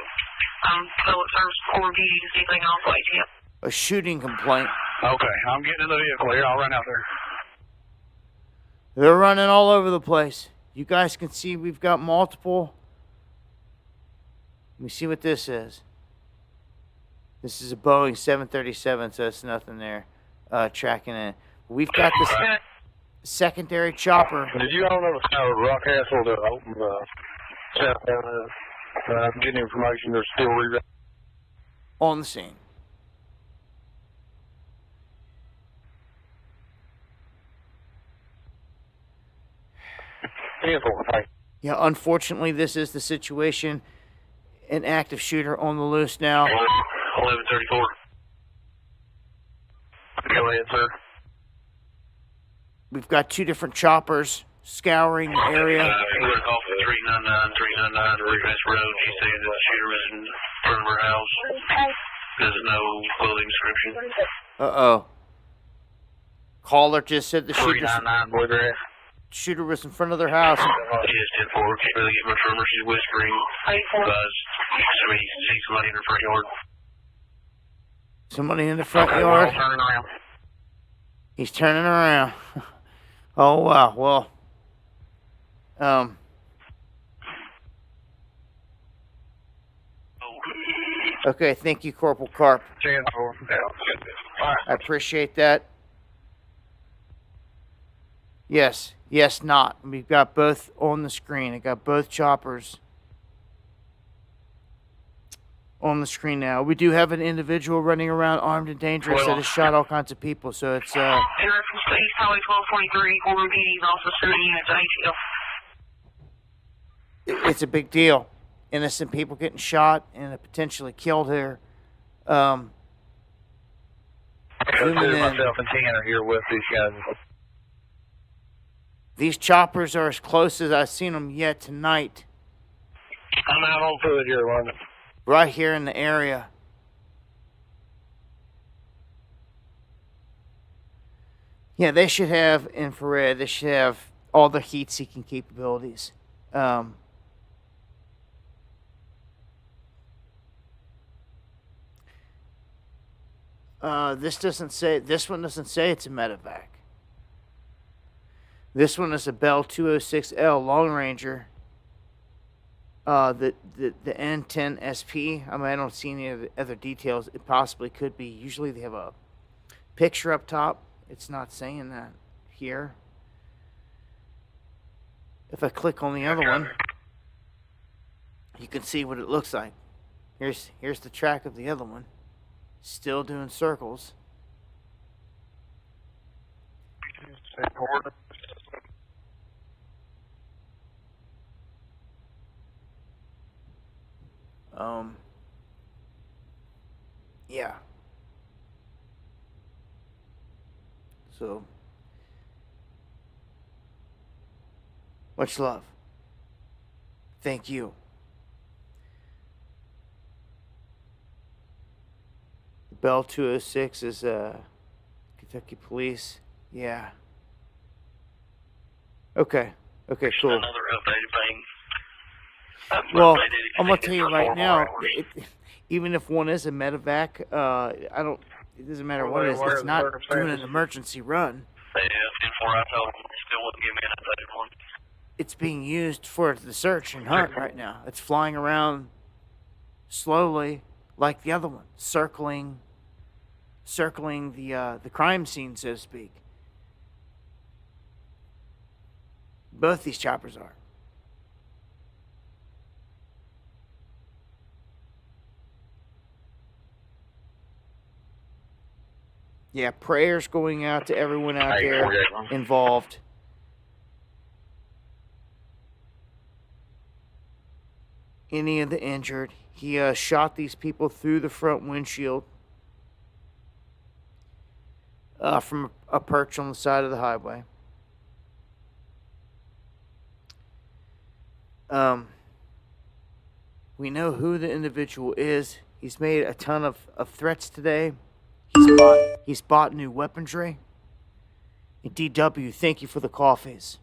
Public Service Corps PD to see if they can also ATM. A shooting complaint. Okay, I'm getting in the vehicle here. I'll run out there. They're running all over the place. You guys can see we've got multiple. Let me see what this is. This is a Boeing 737, so it's nothing there. Tracking in. We've got this secondary chopper. Did you all notice how Rock Castle to open south down there? I'm getting information. There's still rerouting. On the scene. Yeah, unfortunately, this is the situation. An active shooter on the loose now. 1134. Go ahead, sir. We've got two different choppers scouring the area. We're off 399 Regress Road. She said that the shooter was in front of her house. There's no clothing description. Uh-oh. Caller just said the shooter was in front of their house. She is 10-4. Can't really get much from her. She's whispering because somebody sees somebody in her front yard. Somebody in the front yard. Turning around. He's turning around. Oh, wow. Well, okay, thank you, Corporal Carp. 10-4. I appreciate that. Yes, not. We've got both on the screen. I got both choppers on the screen now. We do have an individual running around armed and dangerous that has shot all kinds of people, so it's In reference to East Highway 1223, Corbin PD is also sending units to ATL. it's a big deal. Innocent people getting shot and potentially killed here. Zooming in. Myself and Tanner here with these guys. These choppers are as close as I've seen them yet tonight. I'm out on foot here, London. Right here in the area. Yeah, they should have infrared. They should have all the heat-seeking capabilities. This one doesn't say it's a medevac. This one is a Bell 206L Long Ranger. The N10 SP. I mean, I don't see any of the other details. It possibly could be. Usually they have a picture up top. It's not saying that here. If I click on the other one, you can see what it looks like. Here's the track of the other one. Still doing circles. Yeah. So, much love. Thank you. The Bell 206 is Kentucky Police. Yeah. Okay, cool. Another updated thing. Well, I'm gonna tell you right now, even if one is a medevac, it doesn't matter what it is. It's not doing an emergency run. Yeah, 10-4. I told them still wouldn't give me an updated one. It's being used for the search and hunt right now. It's flying around slowly, like the other one, circling the crime scene, so to speak. Both these choppers are. Yeah, prayers going out to everyone out there involved. Any of the injured. He shot these people through the front windshield from a perch on the side of the highway. We know who the individual is. He's made a ton of threats today. He's bought new weaponry. And DW, thank you for the coffees.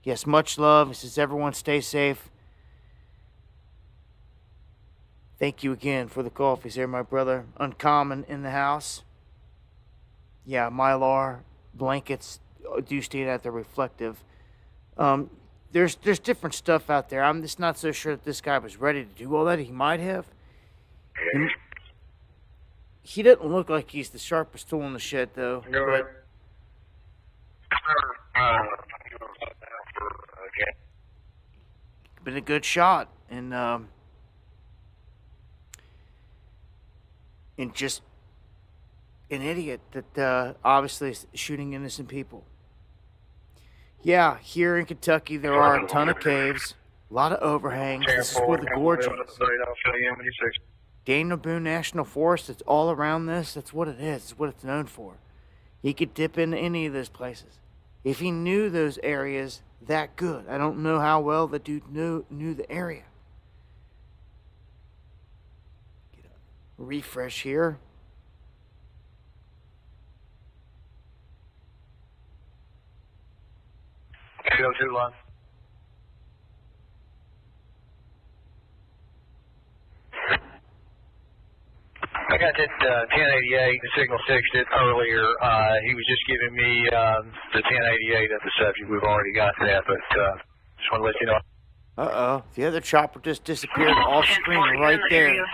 Yes, much love. He says, everyone stay safe. Thank you again for the coffees there, my brother. Uncommon in the house. Yeah, Mylar blankets do state that they're reflective. There's different stuff out there. I'm just not so sure that this guy was ready to do all that. He might have. He doesn't look like he's the sharpest tool in the shed, though. But been a good shot, and just an idiot that obviously is shooting innocent people. Yeah, here in Kentucky there are a ton of caves, a lot of overhangs. This is where the gorge is. Daniel Boone National Forest, it's all around this. That's what it is. It's what it's known for. He could dip into any of those places. If he knew those areas that good. I don't know how well the dude knew the area. Get a refresh here. Go to line. I got that 1088, the signal 6 it earlier. He was just giving me the 1088 of the subject. We've already got that, but just want to let you know. Uh-oh. The other chopper just disappeared off screen right there.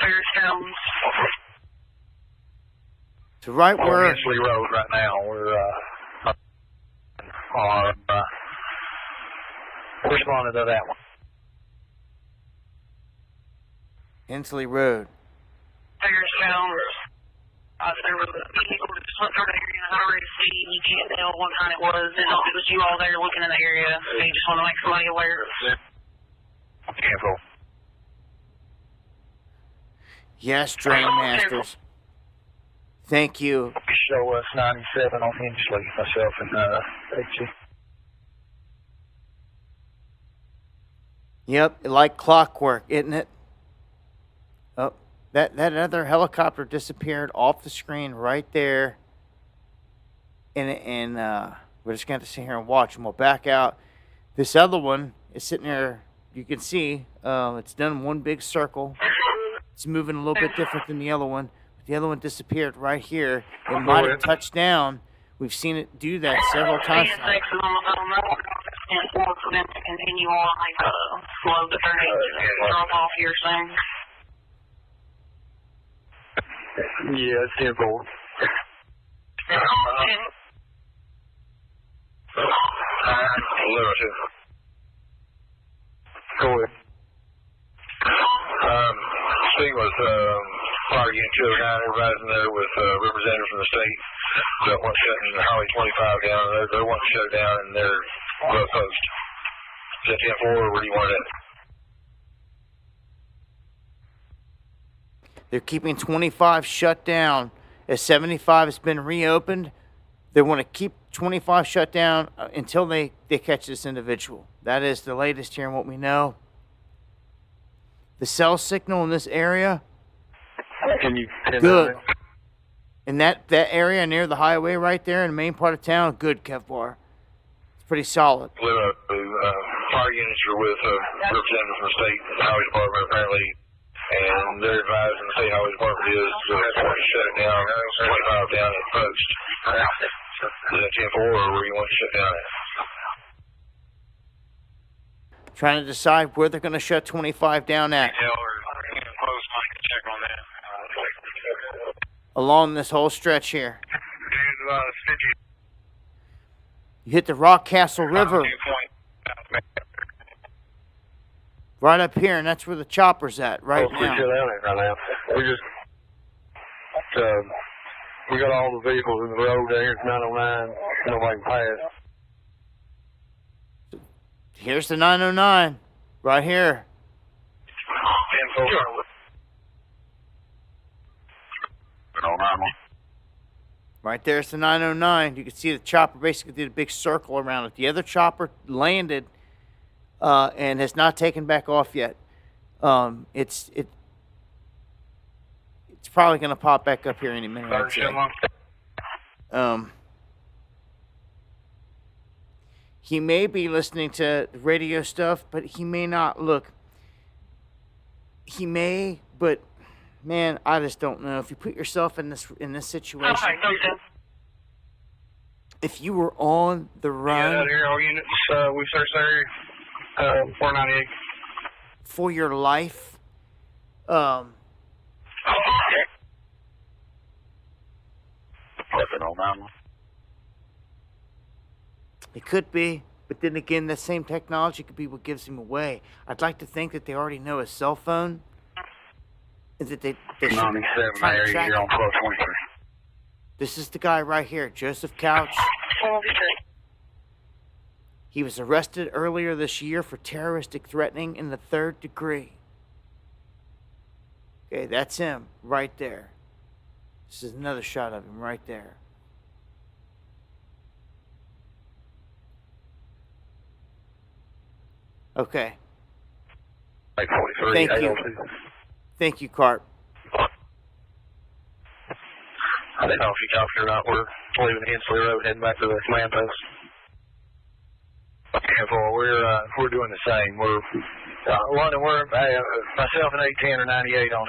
So right where... Hensley Road right now. We're responding to that one. Hensley Road. There was a vehicle that just went through the area in a hurry to see. You can't tell what kind it was. And it was you all there looking in the area. So you just want to make somebody aware. Careful. Yes, Drain Masters. Thank you. Show us 97 on Hensley, myself and HC. Yep, like clockwork, isn't it? Oh, that other helicopter disappeared off the screen right there. And we're just going to sit here and watch, and we'll back out. This other one is sitting there. You can see it's done one big circle. It's moving a little bit different than the other one. But the other one disappeared right here. It might have touched down. We've seen it do that several times. And for them to continue on, slow the drop off here soon. Yeah, it's 10-4. Go ahead. Speaking with Fire Unit 209, everybody's in there with representatives from the state that want shutting Highway 25 down. They're wanting to shut it down, and they're opposed. Is that 10-4, or where do you want it? They're keeping 25 shut down. As 75 has been reopened, they want to keep 25 shut down until they catch this individual. That is the latest here in what we know. The cell signal in this area, good. In that area near the highway right there in the main part of town, good, Kevlar. It's pretty solid. Fire units are with representatives from the state highway department apparently, and they're advising the state highway department is to shut it down, 25 down at post. Is that 10-4, or where you want to shut down at? Trying to decide where they're going to shut 25 down at. Along this whole stretch here. You hit the Rock Castle River. Right up here, and that's where the chopper's at right now. We just we got all the vehicles in the road there. It's 909. Nobody can pass. Here's the 909, right here. Right there's the 909. You can see the chopper basically did a big circle around it. The other chopper landed and has not taken back off yet. It's probably going to pop back up here any minute. I'd say. He may be listening to radio stuff, but he may not. Look, he may, but man, I just don't know. If you put yourself in this situation, if you were on the run, yeah, here, all units, we searched area 498 for your life, it could be, but then again, that same technology could be what gives him away. I'd like to think that they already know his cell phone, and that they should try to track him. This is the guy right here, Joseph Couch. He was arrested earlier this year for terroristic threatening in the 3rd degree. Okay, that's him right there. This is another shot of him right there. Okay. Thank you. Thank you, Carp. I don't know if you copied or not. We're leaving Hensley Road, heading back to the command post. We're doing the same. We're myself and 810 or 98 on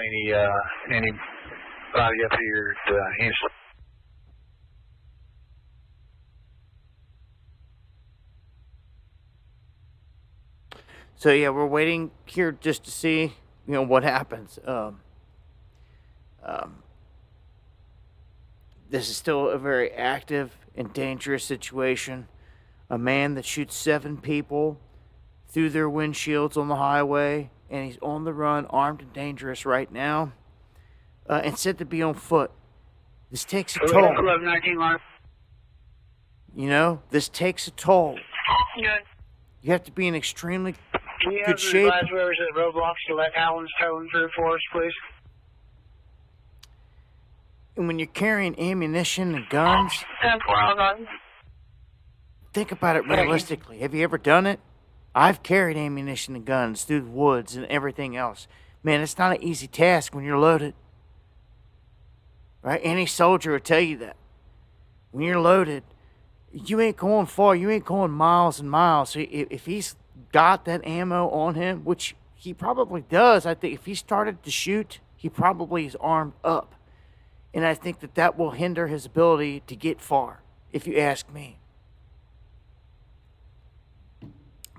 anybody up here at Hensley. So yeah, we're waiting here just to see, what happens. This is still a very active and dangerous situation. A man that shoots 7 people through their windshields on the highway, and he's on the run, armed and dangerous right now, and said to be on foot. This takes a toll. This takes a toll. Good. You have to be in extremely Can you good have the shape. advisors at roadblocks to let Allen's towing through for us, please? And when you're carrying ammunition and guns, think about it realistically. Have you ever done it? I've carried ammunition and guns through the woods and everything else. Man, it's not an easy task when you're loaded. Right? Any soldier will tell you that. When you're loaded, you ain't going far. You ain't going miles and miles. So if he's got that ammo on him, which he probably does, I think if he started to shoot, he probably is armed up. And I think that will hinder his ability to get far, if you ask me.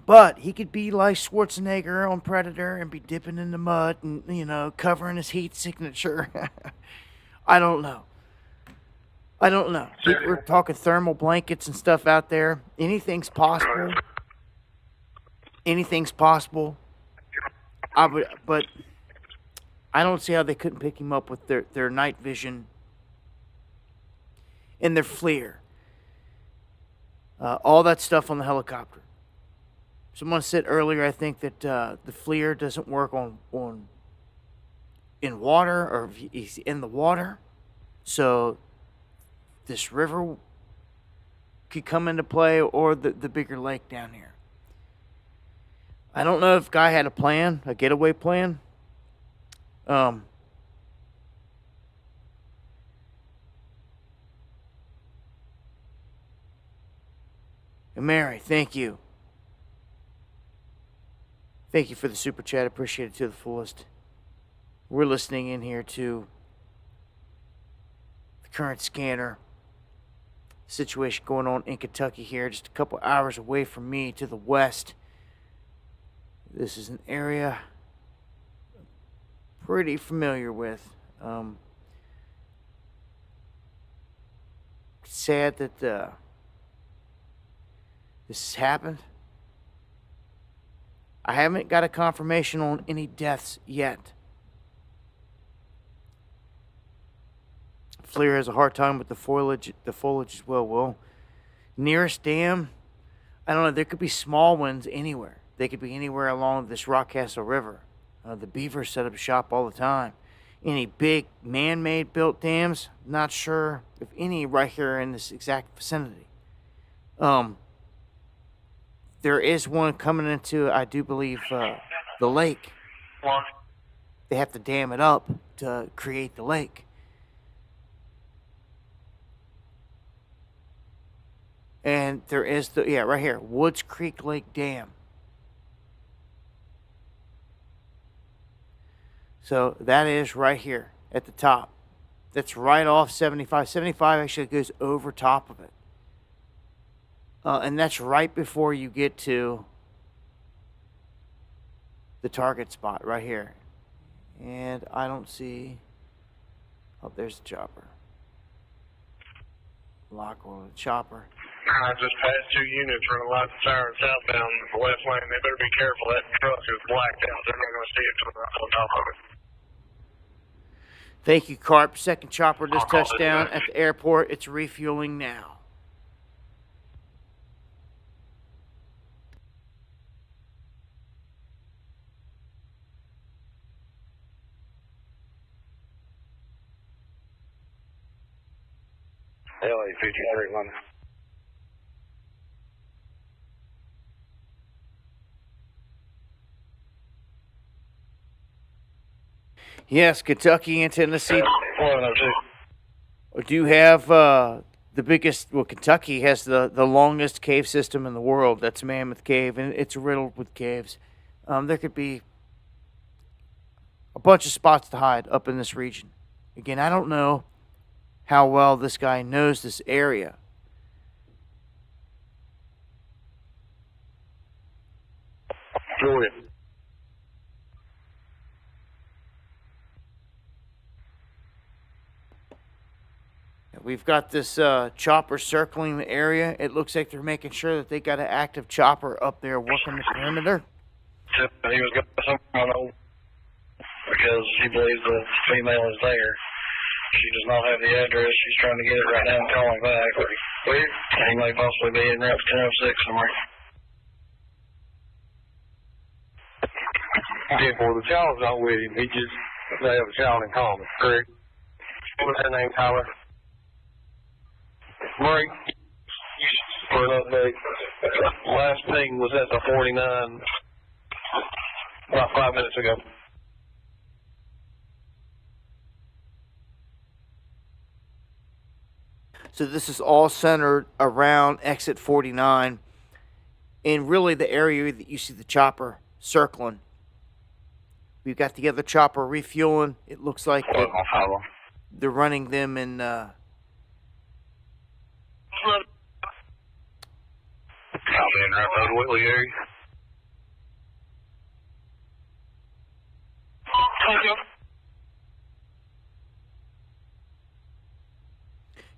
But he could be like Schwarzenegger on Predator and be dipping in the mud and, covering his heat signature. I don't know. We're talking thermal blankets and stuff out there. Anything's possible. But I don't see how they couldn't pick him up with their night vision and their FLIR. All that stuff on the helicopter. Someone said earlier, I think that the FLIR doesn't work in water, or if he's in the water. So this river could come into play, or the bigger lake down here. I don't know if Guy had a getaway plan. And Mary, thank you. Thank you for the super chat. Appreciate it to the fullest. We're listening in here to the current scanner situation going on in Kentucky here, just a couple hours away from me to the west. This is an area I'm pretty familiar with. Sad that this has happened. I haven't got a confirmation on any deaths yet. FLIR has a hard time with the foliage as well. Well, nearest dam, I don't know. There could be small ones anywhere. They could be anywhere along this Rockcastle River. The beavers set up shop all the time. Any big man-made built dams, not sure if any right here in this exact vicinity. There is one coming into, I do believe, the lake. They have to dam it up to create the lake. And there is right here, Woods Creek Lake Dam. So that is right here at the top. That's right off 75. 75 actually goes over top of it. And that's right before you get to the target spot right here. And I don't see... Oh, there's the chopper. Lock on the chopper. I just passed 2 units running lights and sirens southbound the left lane. They better be careful. That truck is blacked out. They're not going to see it till they're on top of it. Thank you, Carp. Second chopper just touched down at the airport. It's refueling now. LA-53 London. Yes, Kentucky and Tennessee 102. do have the biggest. Well, Kentucky has the longest cave system in the world. That's Mammoth Cave, and it's riddled with caves. There could be a bunch of spots to hide up in this region. Again, I don't know how well this guy knows this area. Julia. We've got this chopper circling the area. It looks like they're making sure that they got an active chopper up there working the perimeter. He was going to know because she believes the female is there. She does not have the address. She's trying to get it right now and calling back. He may possibly be in Route 1006 somewhere. Yeah, well, the child's not with him. They have a child in common, correct? What's her name, Tyler? Murray, for an update, last ping was at the 49 about 5 minutes ago. So this is all centered around exit 49 and really the area that you see the chopper circling. We've got the other chopper refueling. It looks like they're running them in... I'll be in right by the Whitley area.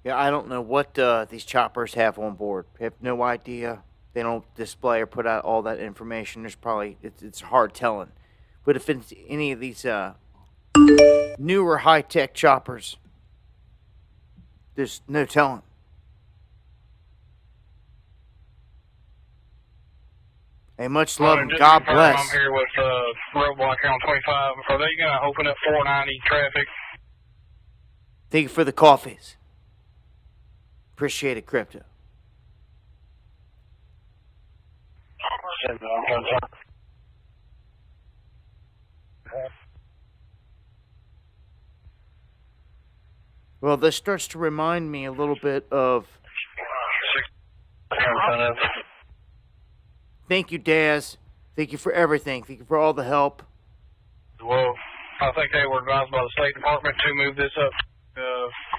Yeah, I don't know what these choppers have on board. I have no idea. They don't display or put out all that information. There's probably, it's hard telling. But if it's any of these newer high-tech choppers, there's no telling. Hey, much love and God bless. I'm here with roadblock here on 25. Are they going to open up 490 traffic? Thank you for the coffees. Appreciate it, Crypto. Well, this starts to remind me a little bit of... Thank you, Daz. Thank you for everything. Thank you for all the help. Well, I think they were advised by the State Department to move this up.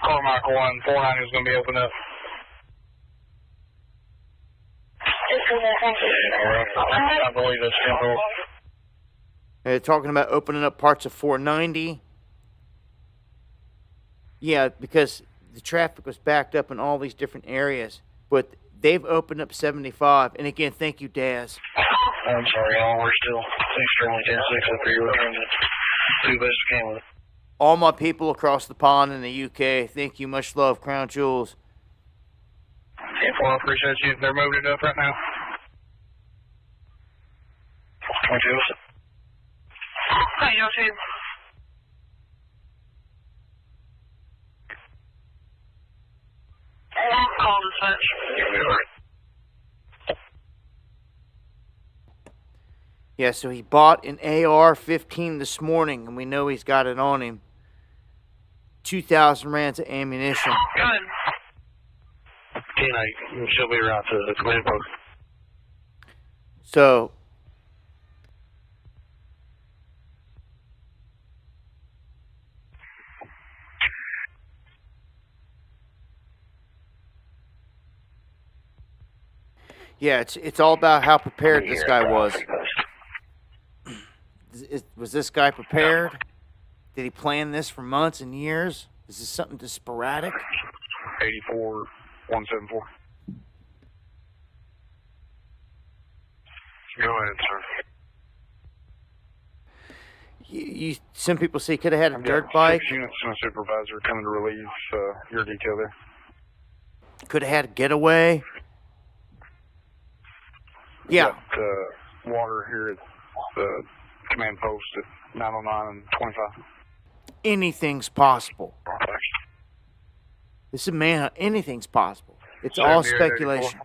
Carmichael 490 is going to be opened up. I believe it's temporal. They're talking about opening up parts of 490. Yeah, because the traffic was backed up in all these different areas. But they've opened up 75. And again, thank you, Daz. I'm sorry, y'all. We're still extremely 10-6 up here. We're trying to do the best we can with it. All my people across the pond in the UK, thank you. Much love, Crown Jewels. Yeah, well, I appreciate you. They're moving it up right now. Thank you. Hey, y'all too. Call dispatch. Yeah, so he bought an AR-15 this morning, and we know he's got it on him. 2,000 rounds of ammunition. Good. 10-8. She'll be right to the command post. So, yeah, it's all about how prepared this guy was. Was this guy prepared? Did he plan this for months and years? Is this something just sporadic? 84-174. Go ahead, sir. Some people say he could have had a dirt bike. 6 units and a supervisor coming to relieve your detail there. Could have had a getaway. Yeah. Got, water here at the command post at 909 and 25. Anything's possible. This is Manhunt. Anything's possible. It's all speculation.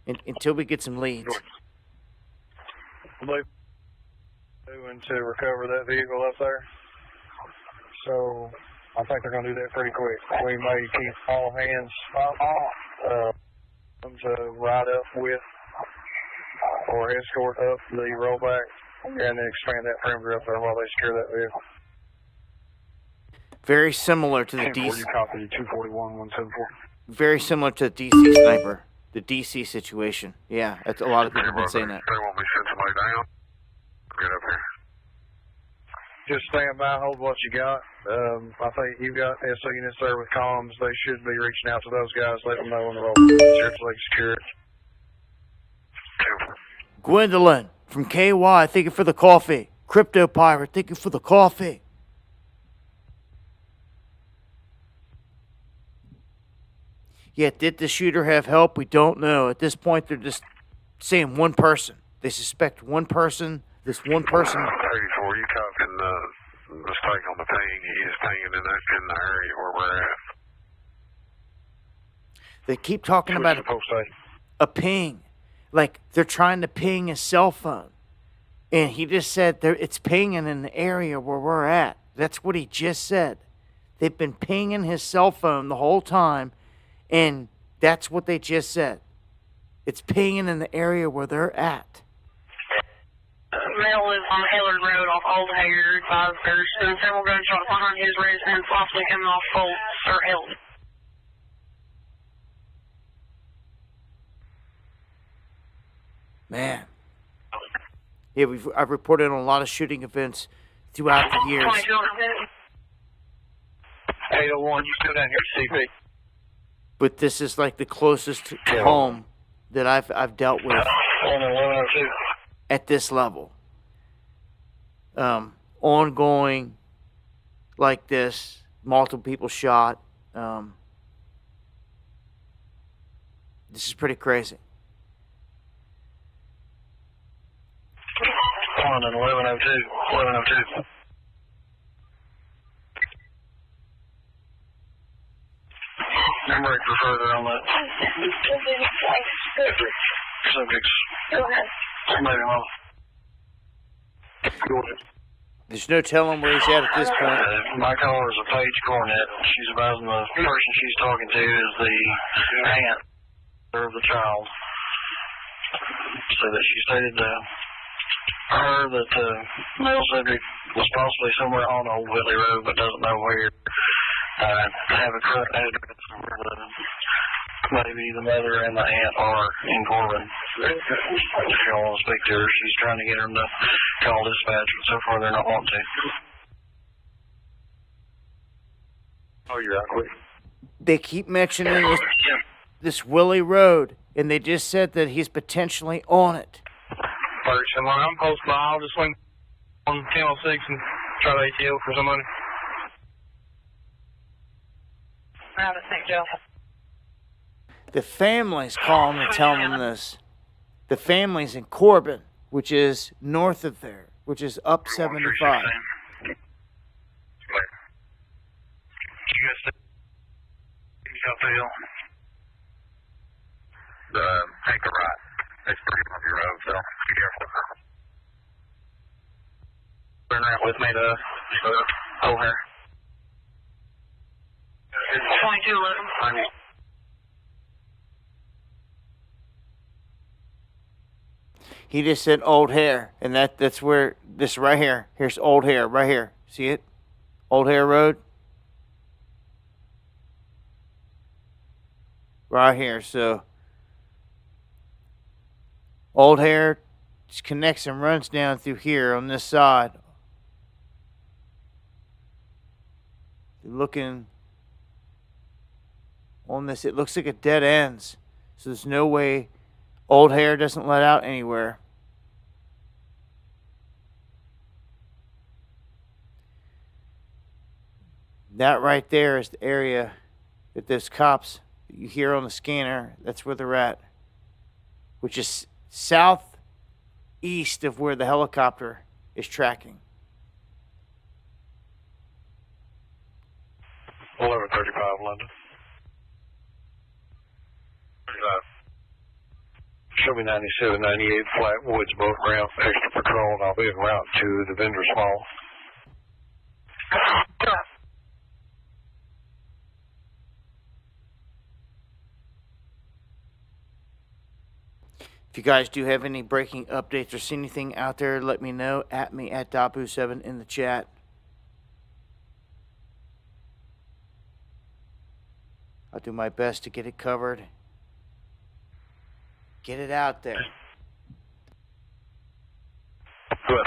Until we get some leads. Doing to recover that vehicle up there. So I think they're going to do that pretty quick. We may keep all hands to ride up with or escort up the rollback and then expand that perimeter up there while they secure that vehicle. Very similar to the 10-4, DC. you copy 241-174. Very similar to the DC sniper, the DC situation. Yeah, that's a lot of people have been saying that. They want me to send somebody down. Get up here. Just stand by, hold what you got. I think you've got SO units there with comms. They should be reaching out to those guys, let them know when the roll seriously secure. Gwendolyn from KY, thank you for the coffee. Crypto Pirate, thank you for the coffee. Yet, did the shooter have help? We don't know. At this point, they're just saying one person. They suspect one person. This one person. 34, you copying the mistake on the ping. He is pinging in the area where we're at. They keep talking about a ping. Like they're trying to ping his cell phone. And he just said it's pinging in the area where we're at. That's what he just said. They've been pinging his cell phone the whole time. And that's what they just said. It's pinging in the area where they're at. Male lives on Hillard Road off Old Haggard. There's been several gunshots behind his residence, possibly coming off Fultz or Hill. Man. Yeah, I've reported on a lot of shooting events throughout the years. 801, you still down here, CP? But this is like the closest to home that I've dealt with at this level. Ongoing like this, multiple people shot. This is pretty crazy. On and 1102. Number for further on that. Subjects. Maybe off. There's no telling where he's at this point. My caller is a Paige Cornett. She's advising the person she's talking to is the aunt of the child. So that she stated to her that the male subject was possibly somewhere on Old Whitley Road but doesn't know where. Have a current address where maybe the mother and the aunt are in Corbin. If you want to speak to her, she's trying to get them to call dispatch, but so far they're not wanting to. Oh, you're out quick. They keep mentioning this Willie Road, and they just said that he's potentially on it. I'm close by. I'll just swing on 1006 and try to ATL for somebody. Private St. Joe. The family's calling and telling them this. The family's in Corbin, which is north of there, which is up 75. Up the hill. Take a right. It's pretty bumpy road, so be careful. Turn right with me to O'Hare. 2211. He just said Old Hare, and that's where this right here. Here's Old Hare, right here. See it? Old Hare Road. Right here. So Old Hare connects and runs down through here on this side. Looking on this, it looks like it dead ends. So there's no way Old Hare doesn't let out anywhere. That right there is the area that those cops that you hear on the scanner, that's where they're at, which is southeast of where the helicopter is tracking. 1135 London. 35. Show me 97, 98 Flatwoods, both ground extra patrol, and I'll be en route to the vendor's mall. If you guys do have any breaking updates or see anything out there, let me know. At me at Dabu7 in the chat. I'll do my best to get it covered. Get it out there. Good.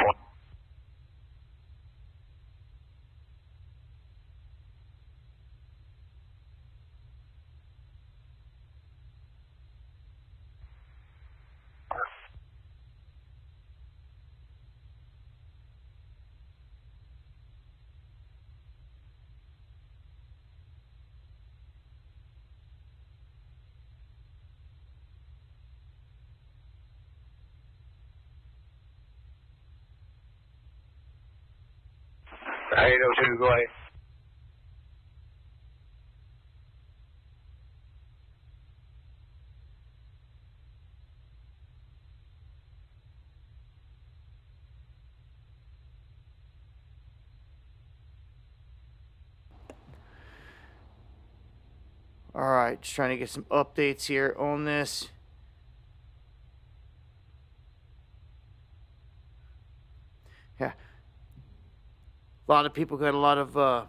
Hey, 802, go ahead. All right, just trying to get some updates here on this. Yeah. A lot of people got a lot of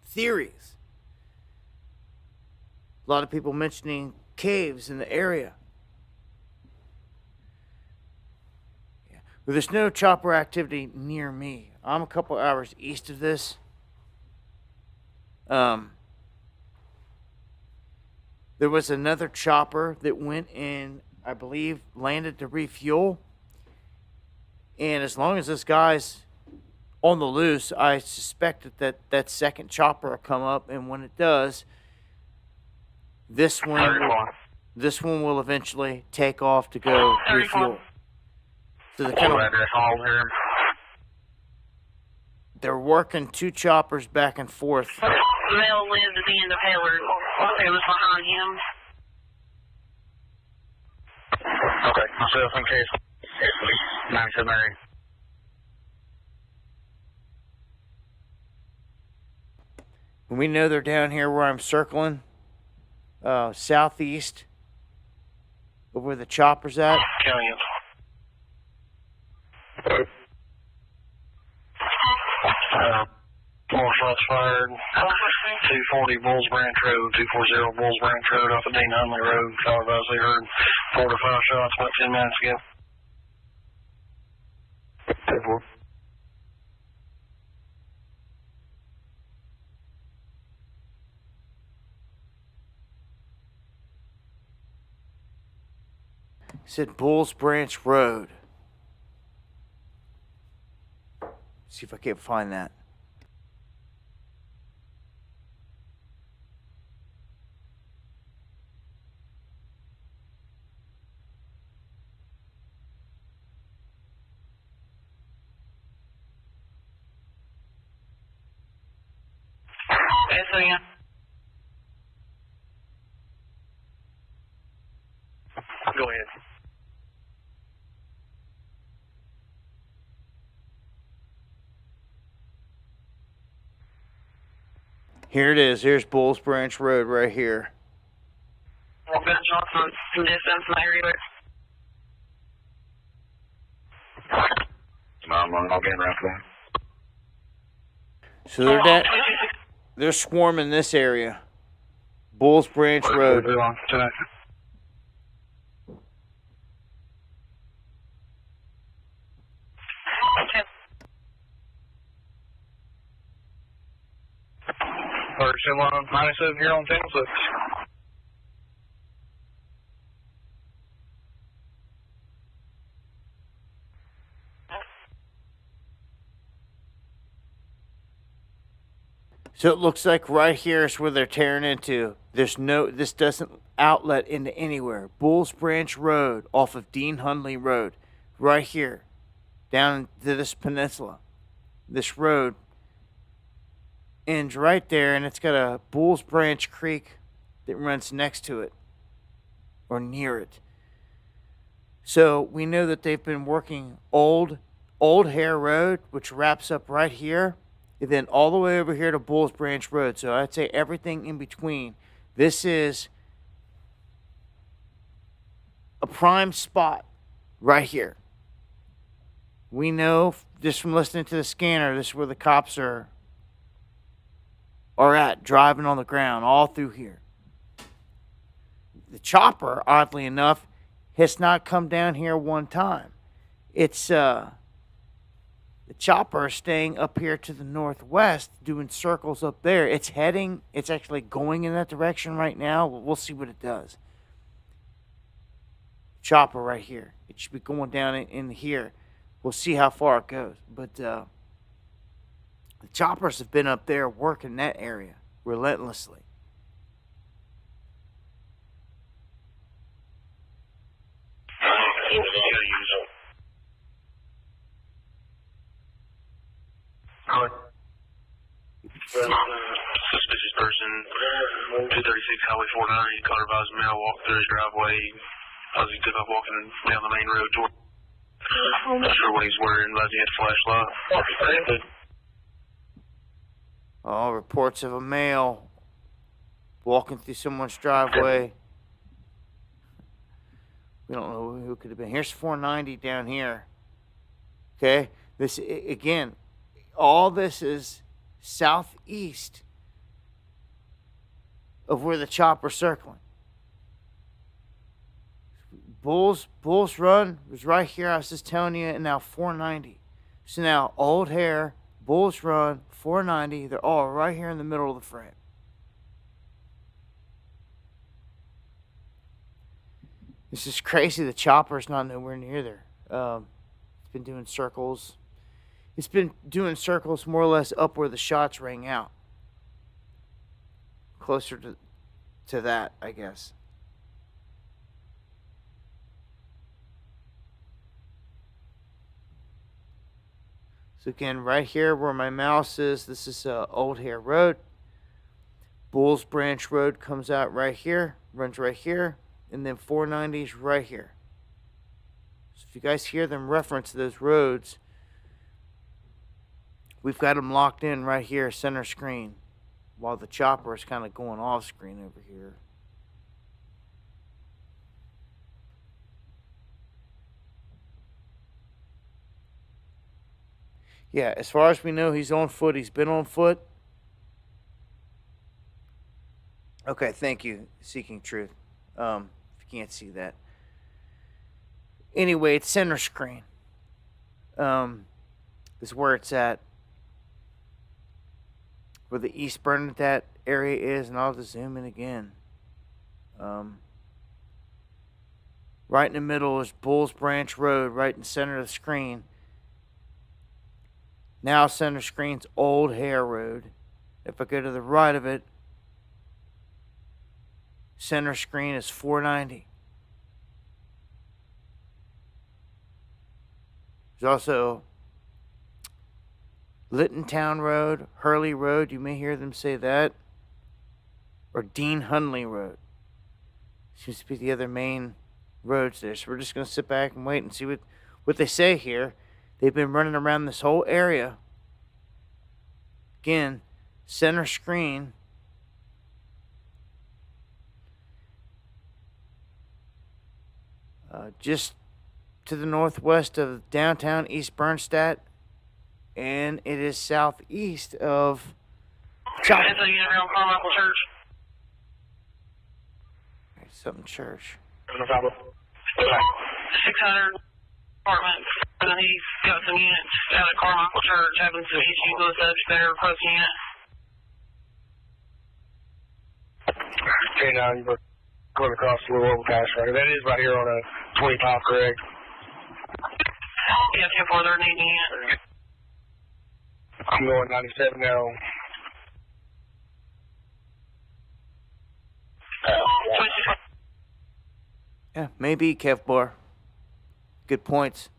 theories. A lot of people mentioning caves in the area. Yeah. Well, there's no chopper activity near me. I'm a couple hours east of this. There was another chopper that went in, I believe, landed to refuel. And as long as this guy's on the loose, I suspect that second chopper will come up, and when it does, this one will eventually take off to go refuel. So they're working two choppers back and forth. Mel lived at the end of Hayward. It was behind him. Okay, myself in case. 97 area. We know they're down here where I'm circling, southeast of where the chopper's at. County. More shots fired. 240 Bulls Branch Road, 240 Bulls Branch Road off of Dean Hunley Road. Obviously heard 4 to 5 shots about 10 minutes ago. 10-4. Said Bulls Branch Road. See if I can't find that. you. Go ahead. Here it is. Here's Bulls Branch Road right here. Well, good, Johnson. Some distance in the area. I'm getting around for So they're swarming this area. Bulls Branch that. Road. Tonight. First in line, -7 here on 10-6. So it looks like right here is where they're tearing into. This doesn't outlet into anywhere. Bulls Branch Road off of Dean Hundley Road, right here, down to this peninsula. This road ends right there, and it's got a Bulls Branch Creek that runs next to it, or near it. So we know that they've been working Old Hare Road, which wraps up right here, and then all the way over here to Bulls Branch Road. So I'd say everything in between. This is a prime spot right here. We know just from listening to the scanner, this is where the cops are at, driving on the ground all through here. The chopper, oddly enough, has not come down here one time. It's the chopper is staying up here to the northwest, doing circles up there. It's actually going in that direction right now. We'll see what it does. Chopper right here. It should be going down in here. We'll see how far it goes. But the choppers have been up there working that area relentlessly. Suspicious person, 236 Highway 490, car advised mail, walked through his driveway, positive of walking down the main road toward. Not sure what he's wearing, but he had a flashlight. Oh, reports of a male walking through someone's driveway. We don't know who it could have been. Here's 490 down here. Okay? This, again, all this is southeast of where the chopper's circling. Bulls Run was right here. I was just telling you, and now 490. So now Old Hare, Bulls Run, 490. They're all right here in the middle of the frame. This is crazy. The chopper's not nowhere near there. It's been doing circles. It's been doing circles more or less up where the shots rang out. Closer to that, I guess. So again, right here where my mouse is, this is Old Hare Road. Bulls Branch Road comes out right here, runs right here, and then 490 is right here. So if you guys hear them reference those roads, we've got them locked in right here, center screen, while the chopper is kind of going off screen over here. Yeah, as far as we know, he's on foot. He's been on foot. Okay, thank you, Seeking Truth. If you can't see that. Anyway, it's center screen. This is where it's at. Where the East Bernadette area is, and I'll just zoom in again. Right in the middle is Bulls Branch Road, right in the center of the screen. Now center screen's Old Hare Road. If I go to the right of it, center screen is 490. There's also Litton Town Road, Hurley Road. You may hear them say that. or Dean Hunley Road. Seems to be the other main roads there. So we're just going to sit back and wait and see what they say here. They've been running around this whole area. Again, center screen. Just to the northwest of downtown East Bernstadt, and it is southeast of It's a around Carmichael Church. Something church. 600 apartment. And then he's got some units out at Carmichael Church having some issues with such their post unit. Okay, now you're going across the little overpass right. That is right here on a 25, correct? Yeah, 10-4, they're needing unit. I'm going 97 now. Yeah, maybe Kevbar. Good points.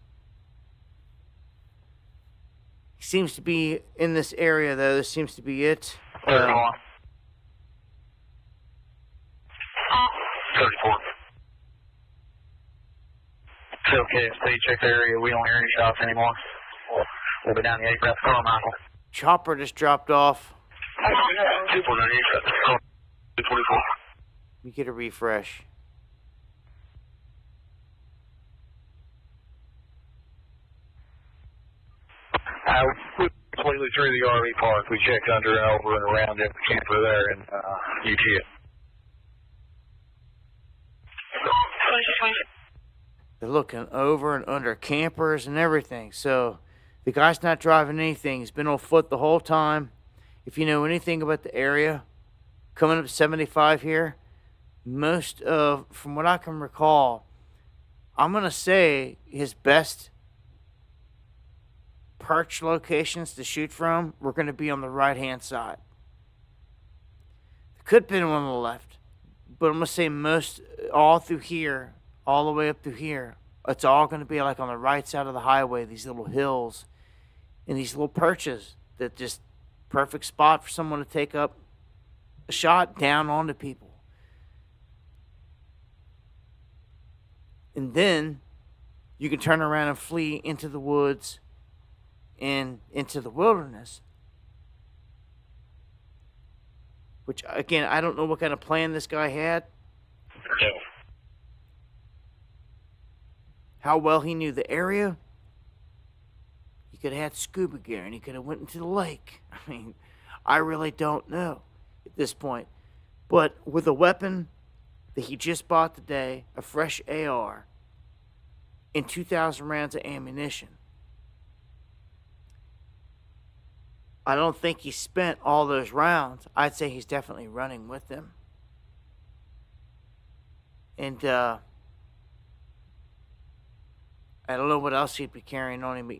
He seems to be in this area, though. This seems to be it. 34. It's okay, stay check the area. We don't hear any shots anymore. We'll be down the 8 West Carmichael. Chopper just dropped off. 224. We get a refresh. We completely through the RV park. We checked under and over and around every camper there and UT it. They're looking over and under campers and everything. So the guy's not driving anything. He's been on foot the whole time. If you know anything about the area, coming up 75 here, most of, from what I can recall, I'm going to say his best perch locations to shoot from were going to be on the right-hand side. There could have been one on the left, but I'm going to say most, all through here, all the way up through here, it's all going to be like on the right side of the highway, these little hills and these little perches that just perfect spot for someone to take up a shot down onto people. And then you can turn around and flee into the woods and into the wilderness. Which, again, I don't know what kind of plan this guy had. How well he knew the area. He could have had scuba gear and he could have went into the lake. I mean, I really don't know at this point. But with a weapon that he just bought today, a fresh AR, and 2,000 rounds of ammunition, I don't think he spent all those rounds. I'd say he's definitely running with them. And I don't know what else he'd be carrying on him. But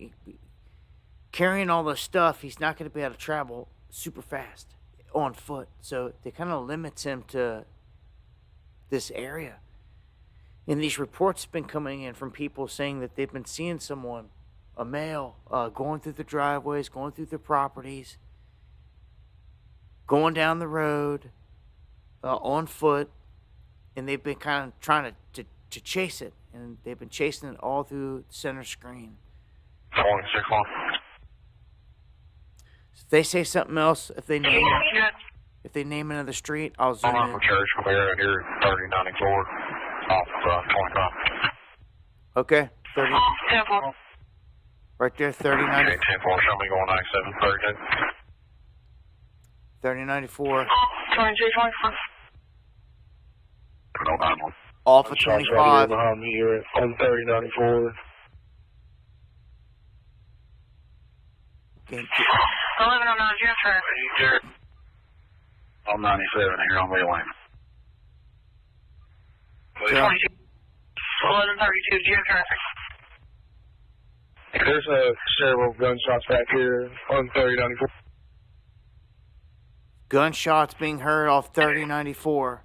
carrying all this stuff, he's not going to be able to travel super fast on foot. So it kind of limits him to this area. And these reports have been coming in from people saying that they've been seeing someone, a male, going through the driveways, going through the properties, going down the road, on foot, and they've been kind of trying to chase it, and they've been chasing it all through the center screen. 461. So if they say something else, if they name another street, I'll zoom in. Church, we're right here, 3094, off 25. Okay, 30. 10-4. Right there, 3090. Okay, 10-4, show me going 97, 32. 3094. 22-24. No, 91. Off of 25. Behind me, you're on 3094. Okay. 1109, Jeff traffic. I'm 97 here on Wheel Lane. 1132, Jeff traffic. There's several gunshots back here on 3094. Gunshots being heard off 3094.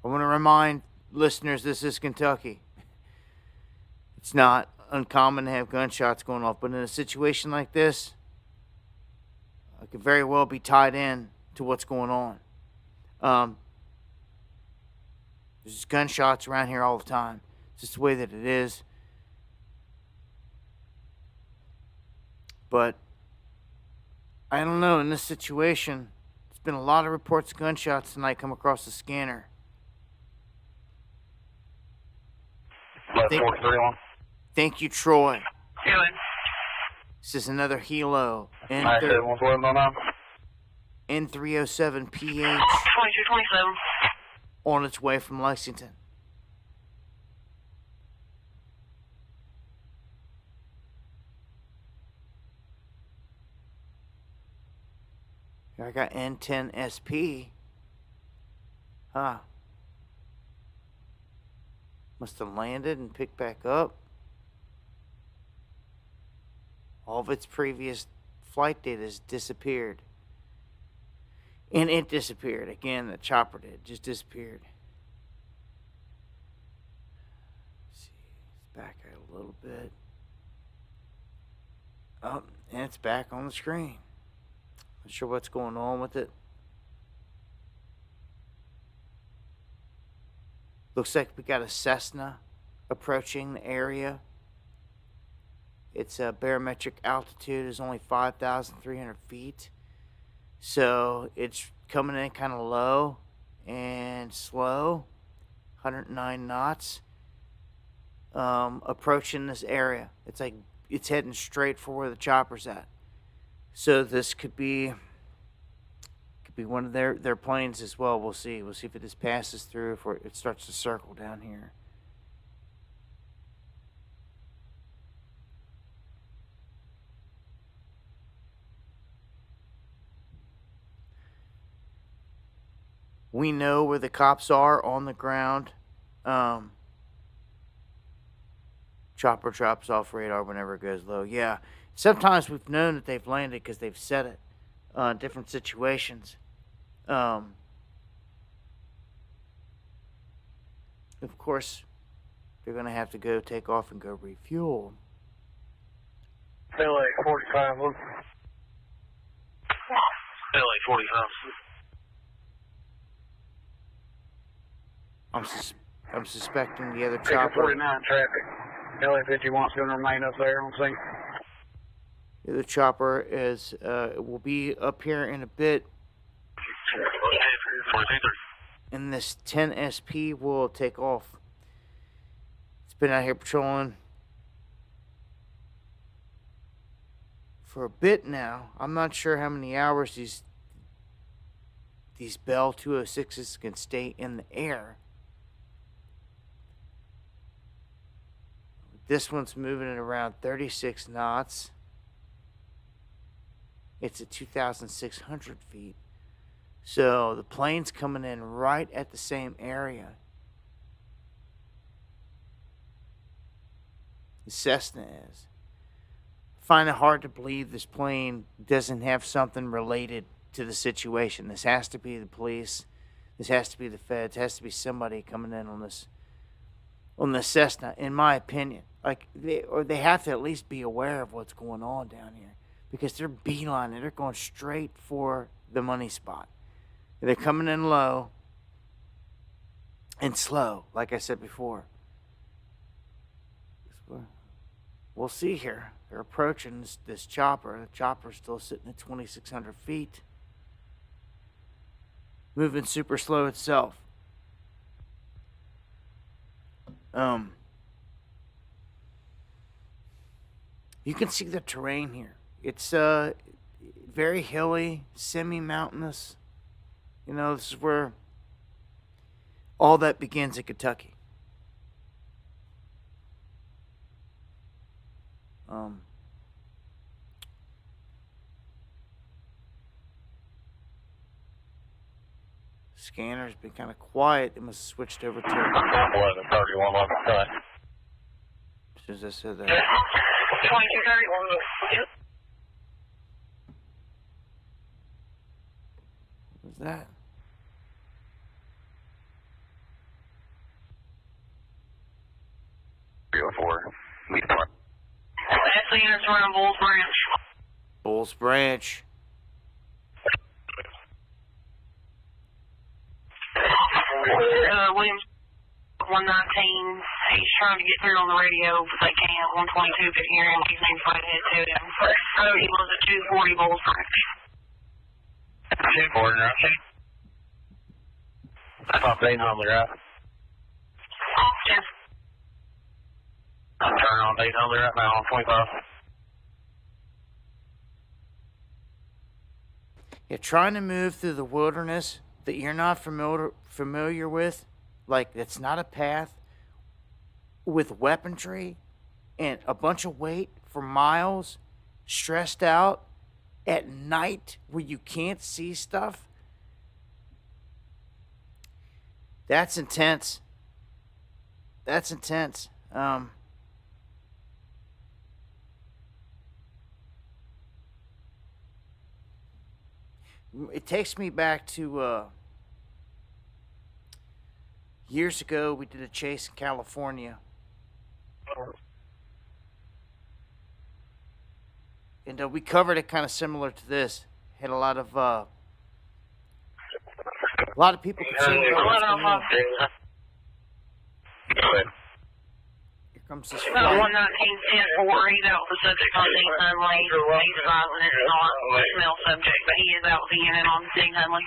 I want to remind listeners this is Kentucky. It's not uncommon to have gunshots going off, but in a situation like this, it could very well be tied in to what's going on. There's gunshots around here all the time. It's just the way that it is. But I don't know, in this situation, there's been a lot of reports of gunshots tonight come across the scanner. Left 431. Thank you, Troy. Good. This is another helo. N307 PH 2227. on its way from Lexington. Here I got N10 SP. Huh. Must have landed and picked back up. All of its previous flight data has disappeared. And it disappeared. Again, the chopper did. Just disappeared. Let's see. It's back a little bit. Oh, and it's back on the screen. Not sure what's going on with it. Looks like we got a Cessna approaching the area. Its barometric altitude is only 5,300 feet. So it's coming in kind of low and slow. 109 knots. Approaching this area. It's like it's heading straight for where the chopper's at. So this could be one of their planes as well. We'll see. We'll see if it just passes through, if it starts to circle down here. We know where the cops are on the ground. Chopper drops off radar whenever it goes low. Yeah. Sometimes we've known that they've landed because they've said it in different situations. Of course, they're going to have to go take off and go refuel. LA 45. LA 45. I'm suspecting the other Ticket chopper. 49 traffic. LA 51's going to remain up there on scene. The other chopper will be up here in a bit. And this 10 SP will take off. It's been out here patrolling for a bit now. I'm not sure how many hours these Bell 206s can stay in the air. This one's moving at around 36 knots. It's at 2,600 feet. So the plane's coming in right at the same area. The Cessna is. I find it hard to believe this plane doesn't have something related to the situation. This has to be the police. This has to be the feds. It has to be somebody coming in on this Cessna, in my opinion. They have to at least be aware of what's going on down here, because they're beelining. They're going straight for the money spot. They're coming in low and slow, like I said before. We'll see here. They're approaching this chopper. The chopper's still sitting at 2,600 feet. Moving super slow itself. You can see the terrain here. It's very hilly, semi-mountainous. You know, this is where all that begins in Kentucky. Scanner's been kind of quiet. It must have switched over to 1131 on the side. as soon as I said that. 2231. What was that? That's the units around Bulls Branch. Bulls Branch. Williams 119. He's trying to get through on the radio, but they can't. 122 could hear him. He's named right ahead to him. So he was at 240 Bulls Ranch. 240, right? That's off 800, right? Austin. I'm turning on 800 right now on 25. You're trying to move through the wilderness that you're not familiar with, like it's not a path, with weaponry and a bunch of weight for miles, stressed out at night where you can't see stuff. That's intense. That's intense. It takes me back to years ago. We did a chase in California, and we covered it kind of similar to this. Had a lot of people concerned about what's going on. Here comes this flight. 119-10-4. He's out with the subject on Dean Hunley. He's violent and not a smell subject, but he is out with the unit on Dean Hunley.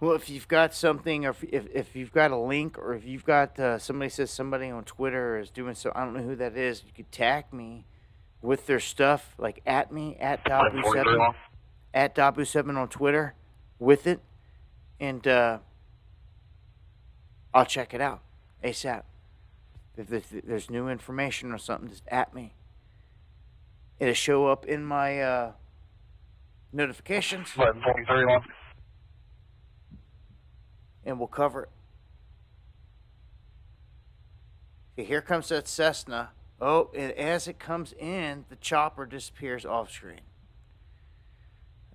Well, if you've got something, or if you've got a link, or if you've got somebody says somebody on Twitter is doing so, I don't know who that is. You could tag me with their stuff, like at me at Dabu7 at Dabu7 on Twitter with it, and I'll check it out ASAP. If there's new information or something, just at me. It'll show up in my notifications. 11:43. And we'll cover it. Okay, here comes that Cessna. Oh, and as it comes in, the chopper disappears off screen.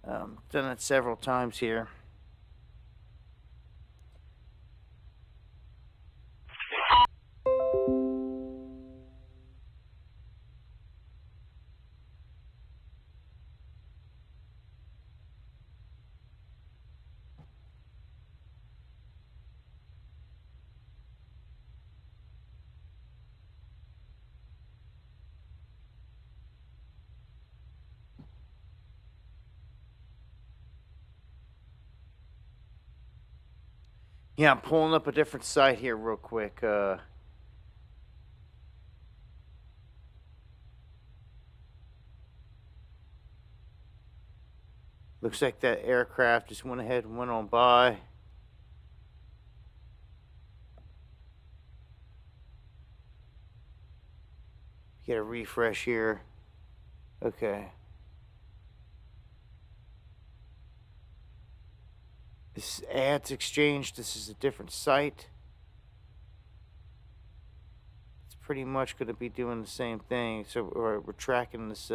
Done it several times here. Yeah, I'm pulling up a different site here real quick. Looks like that aircraft just went ahead and went on by. Get a refresh here. Okay. This is Ads Exchange. This is a different site. It's pretty much going to be doing the same thing. So we're tracking this.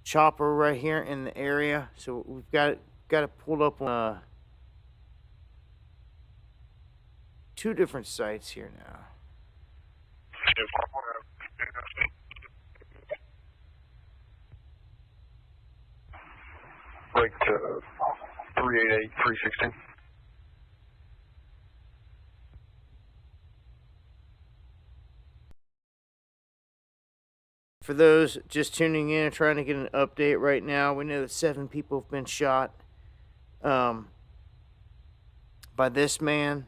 Chopper right here in the area. So we've got it pulled up on two different sites here now. Break to 388, 316. For those just tuning in and trying to get an update right now, we know that 7 people have been shot by this man.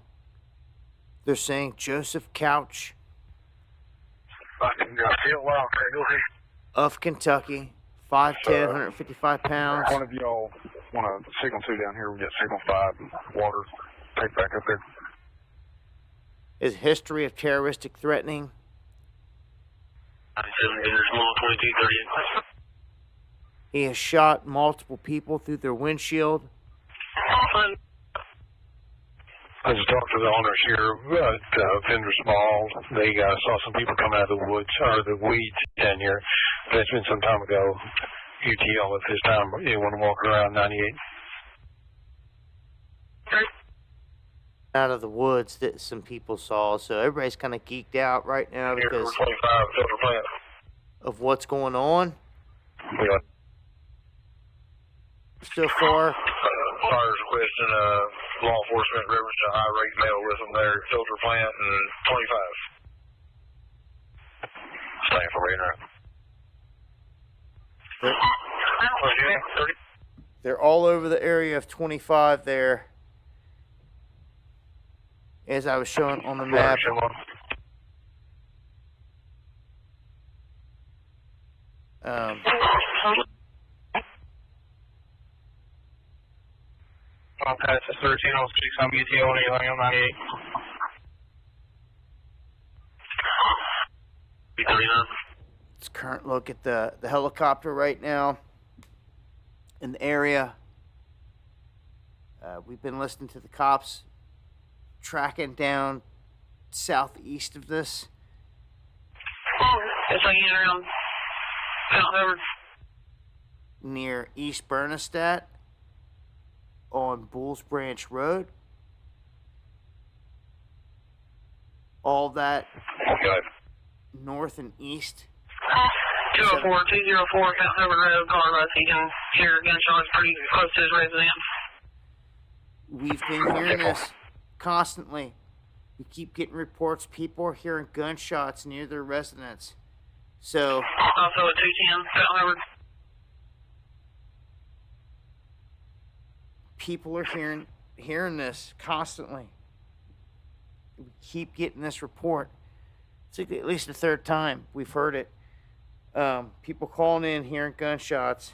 They're saying Joseph Couch of Kentucky, 5'10", 155 pounds. One of y'all want to signal 2 down here. We get signal 5 and water. Take back up there. His history of terroristic threatening. He has shot multiple people through their windshield. I just talked to the owners here at Fender Small. They saw some people come out of the woods, or the weeds down here. But it's been some time ago. UTL at this time, you want to walk around 98. Out of the woods that some people saw, so everybody's kind of geeked out right now because 25 filter plant. of what's going on Yeah. so far. Fire's requesting law enforcement reference to irate male with them there, filter plant and 25. Staying for right now. They're all over the area of 25 there, as I was showing on the map. I'll pass this 1306 on UTO and anything on 98. B39. Let's current look at the helicopter right now in the area. We've been listening to the cops tracking down southeast of this. It's like either around Mount Near East Bernstein on Bulls Branch Road. All that Okay. north and east. 204 Mount Hubbard Road, Colorado. You can hear gunshots pretty close to his residence. We've been hearing this constantly. We keep getting reports. People are hearing gunshots near their residence. So Also at 210 Mount Hubbard. people are hearing this constantly. We keep getting this report. It's like at least the third time we've heard it. People calling in, hearing gunshots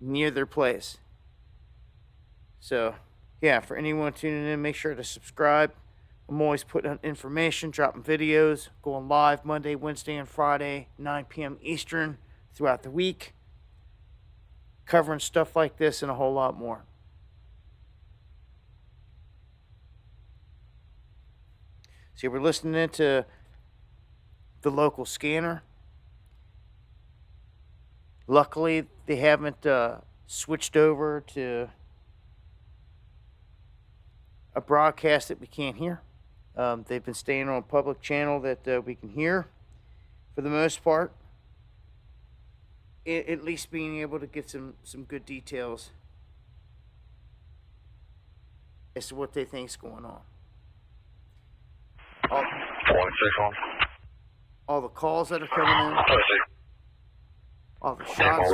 near their place. So, yeah, for anyone tuning in, make sure to subscribe. I'm always putting out information, dropping videos, going live Monday, Wednesday, and Friday, 9 p.m. Eastern throughout the week, covering stuff like this and a whole lot more. So we're listening to the local scanner. Luckily, they haven't switched over to a broadcast that we can't hear. They've been staying on a public channel that we can hear for the most part. At least being able to get some good details as to what they think's going on. All the calls that are coming in, all the shots. Coming out of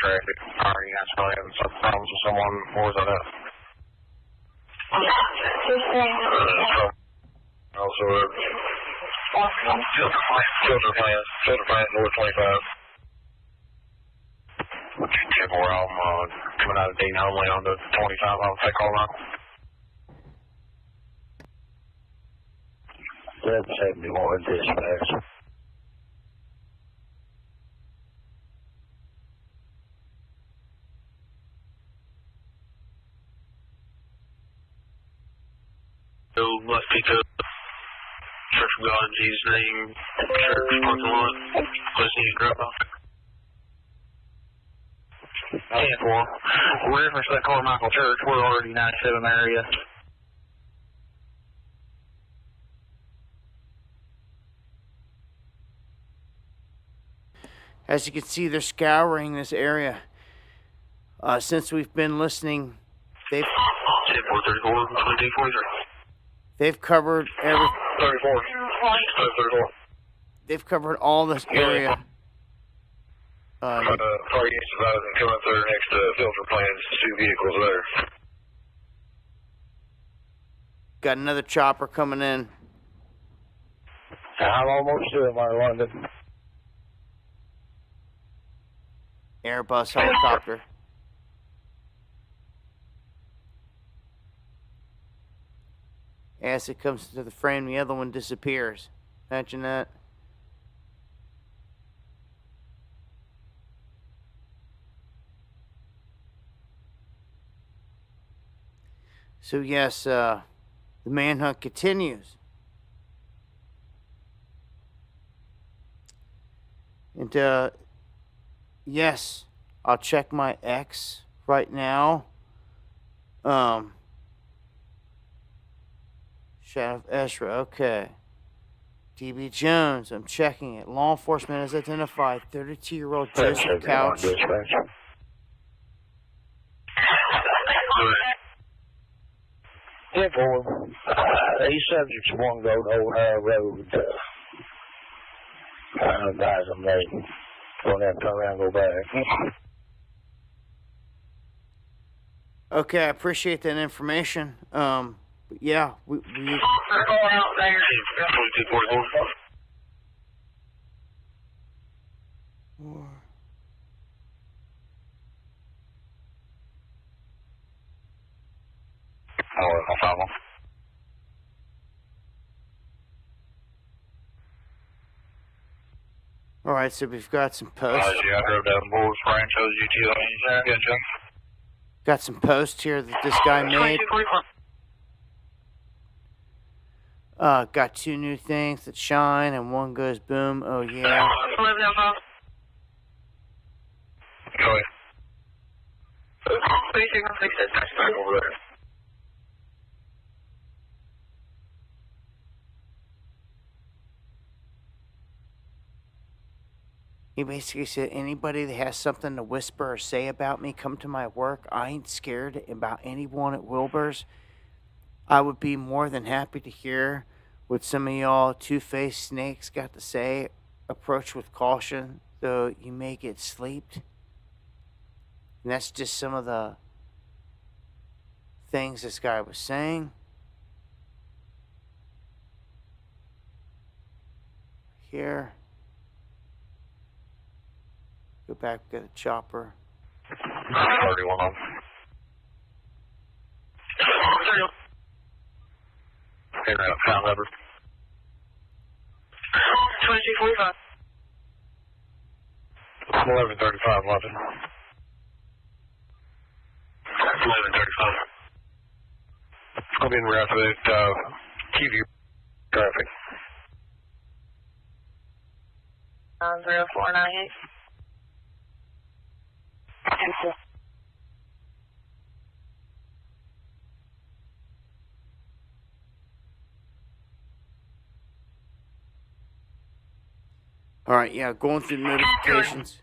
traffic. Already actually having some problems with someone. Where was that at? Also, filter plant, north 25. Where I'm coming out of Dayton only on the 25. I'll take all that. 771 dispatch. So must be to Church of God in Jesus' name, church parking lot, listening to drop off. 10-4. Reference to that Carmichael Church, we're already 97 area. As you can see, they're scouring this area. Since we've been listening, they've 10-4, 34, 22, they've covered 34. they've covered all this area. 48 survivors coming up there next to filter plants, 2 vehicles there. Got another chopper coming in. I'm almost to my London. Airbus helicopter. As it comes to the frame, the other one disappears. Imagine that. So yes, the manhunt continues. And yes, I'll check my X right now. Shadow of Ezra, okay. DB Jones, I'm checking it. Law enforcement has identified 32-year-old Joseph Couch. Yeah, boy. These subjects want to go to Ohio Road. I advise them they don't have to turn around and go back. Okay, I appreciate that information. But yeah, we Go out there. No problem. all right, so we've got some posts. Yeah, I drove down Bulls Ranchos UTL. Yeah, John. Got some posts here that this guy made. 2244. Got 2 new things that shine, and one goes boom. Oh yeah. 1105. Go ahead. 3616. Over there. He basically said, anybody that has something to whisper or say about me, come to my work. I ain't scared about anyone at Wilbur's. I would be more than happy to hear what some of y'all two-faced snakes got to say. Approach with caution, though you may get sleeped. And that's just some of the things this guy was saying. Here. Go back, get a chopper. 31 on. Hey, pound number. 2245. 1135, London. 1135. I'll be in route to TV traffic. 90498. All right, yeah, going through notifications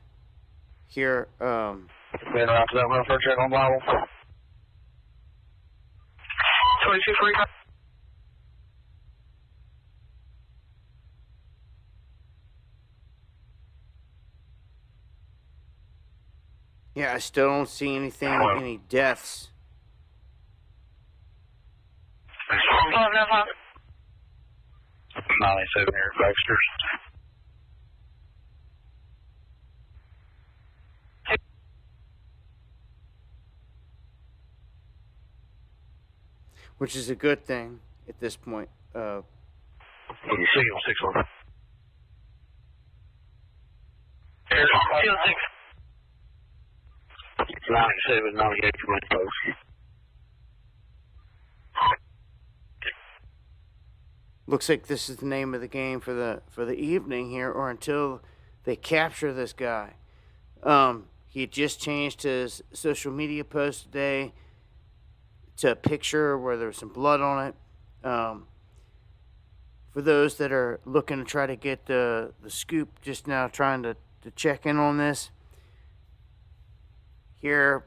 here. Be in route to that one for check on Bible. 2245. Yeah, I still don't see anything, any deaths. 1105. 97 here, Baxter's. Which is a good thing at this point. You see on 6 on. Here's 6. 97, 98 from my post. Looks like this is the name of the game for the evening here, or until they capture this guy. He had just changed his social media post today to a picture where there was some blood on it. For those that are looking to try to get the scoop, just now trying to check in on this. Here,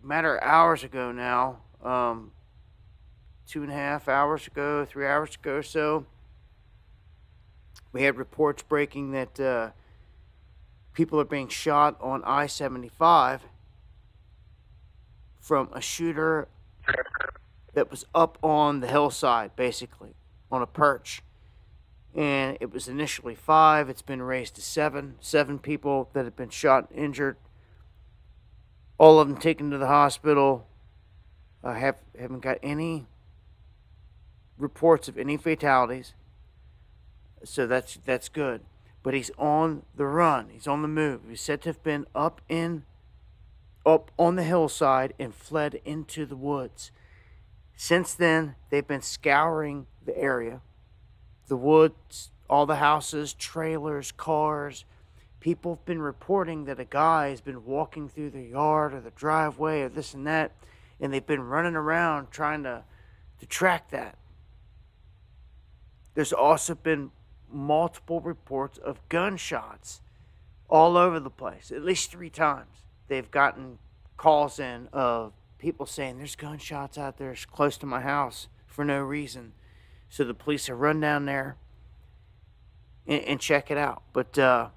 matter of hours ago now, 2.5 hours ago, 3 hours ago or so, we had reports breaking that people are being shot on I-75 from a shooter that was up on the hillside, basically, on a perch. And it was initially 5. It's been raised to 7. 7 people that have been shot and injured. All of them taken to the hospital. Haven't got any reports of any fatalities. So that's good. But he's on the run. He's on the move. He's said to have been up on the hillside and fled into the woods. Since then, they've been scouring the area, the woods, all the houses, trailers, cars. People have been reporting that a guy has been walking through the yard or the driveway or this and that, and they've been running around trying to track that. There's also been multiple reports of gunshots all over the place. At least 3 times they've gotten calls in of people saying there's gunshots out there close to my house for no reason. So the police have run down there and check it out. But the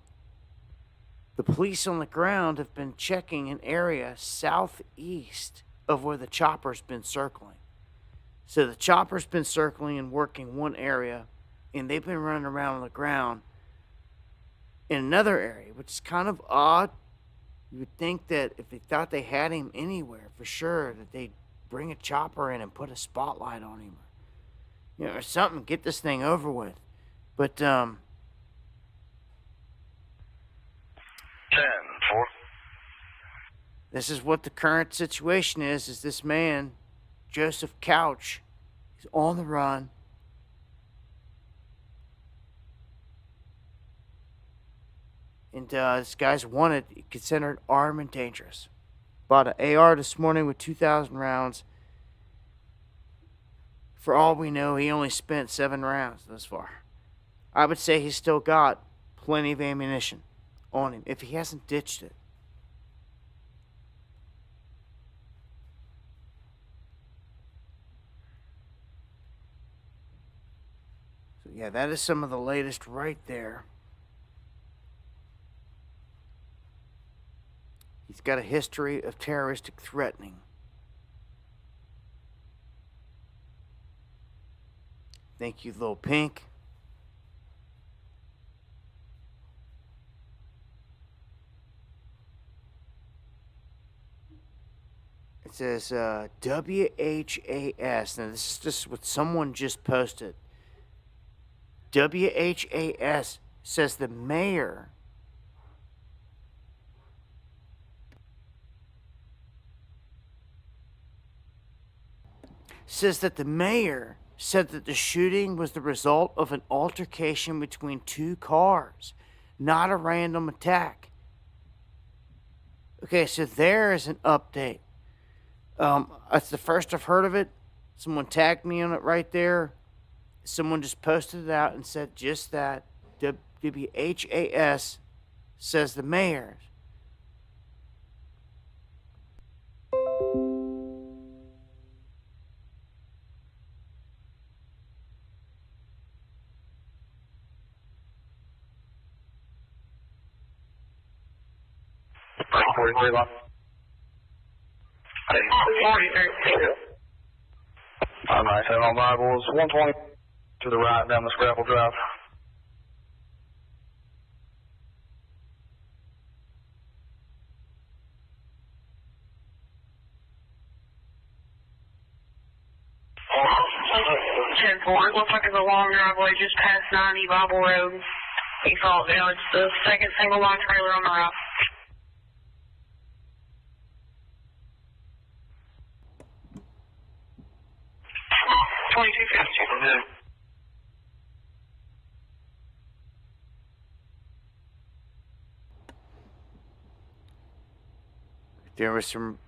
police on the ground have been checking an area southeast of where the chopper's been circling. So the chopper's been circling and working one area, and they've been running around on the ground in another area, which is kind of odd. You would think that if they thought they had him anywhere, for sure, that they'd bring a chopper in and put a spotlight on him. Or something, get this thing over with. But, 10-4. this is what the current situation is this man, Joseph Couch, is on the run. And this guy's wanted, considered armed and dangerous. Bought an AR this morning with 2,000 rounds. For all we know, he only spent 7 rounds thus far. I would say he's still got plenty of ammunition on him if he hasn't ditched it. So yeah, that is some of the latest right there. He's got a history of terroristic threatening. Thank you, Lil Pink. It says WHAS. Now, this is just what someone just posted. WHAS says the mayor said that the shooting was the result of an altercation between 2 cars, not a random attack. Okay, so there is an update. That's the first I've heard of it. Someone tagged me on it right there. Someone just posted it out and said just that. WHAS says the mayor. Break 43 lock. 997 on Bibles. 120 to the right down the Scrapple Drive. It looks like it's a long driveway just past 90 Bible Road. You saw it now. It's the second single line trailer on the right. There was some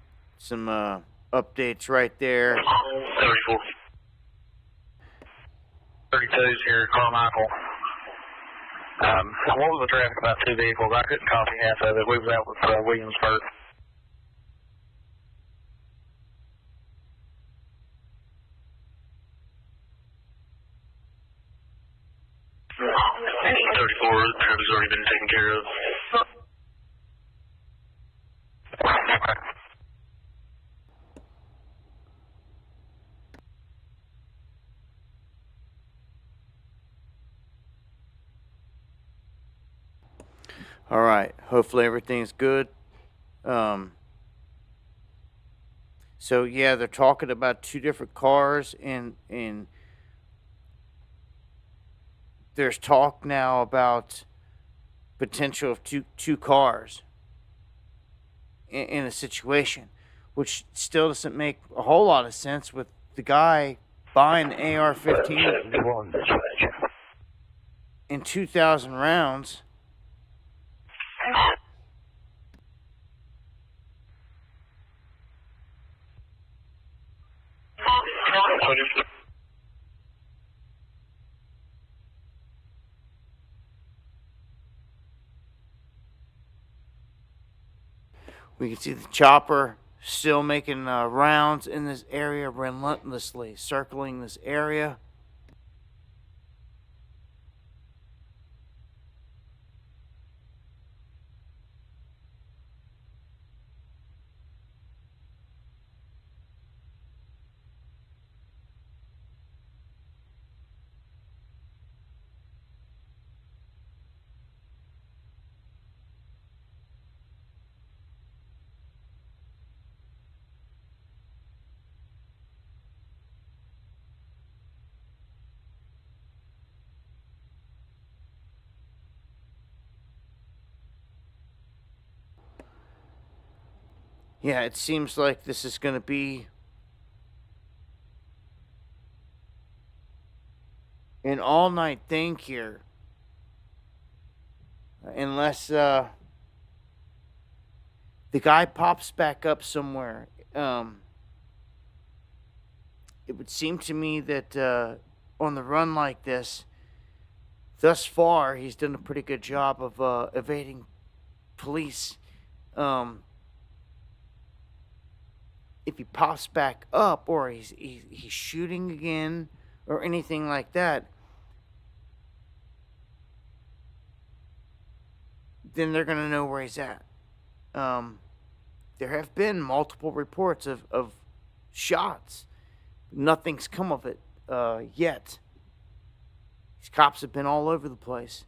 updates right there. 34. 32's here, Carmichael. What was the traffic about 2 vehicles? I couldn't copy half of it. We was out with Williamsburg. The traffic's already been taken care of. All right. Hopefully everything's good. So yeah, they're talking about 2 different cars, and there's talk now about potential of two cars in a situation, which still doesn't make a whole lot of sense with the guy buying the AR-15 and 2,000 rounds. We can see the chopper still making rounds in this area, relentlessly circling this area. Yeah, it seems like this is going to be an all-night thing here. Unless the guy pops back up somewhere. It would seem to me that on the run like this, thus far, he's done a pretty good job of evading police. If he pops back up or he's shooting again or anything like that, then they're going to know where he's at. There have been multiple reports of shots. Nothing's come of it yet. These cops have been all over the place.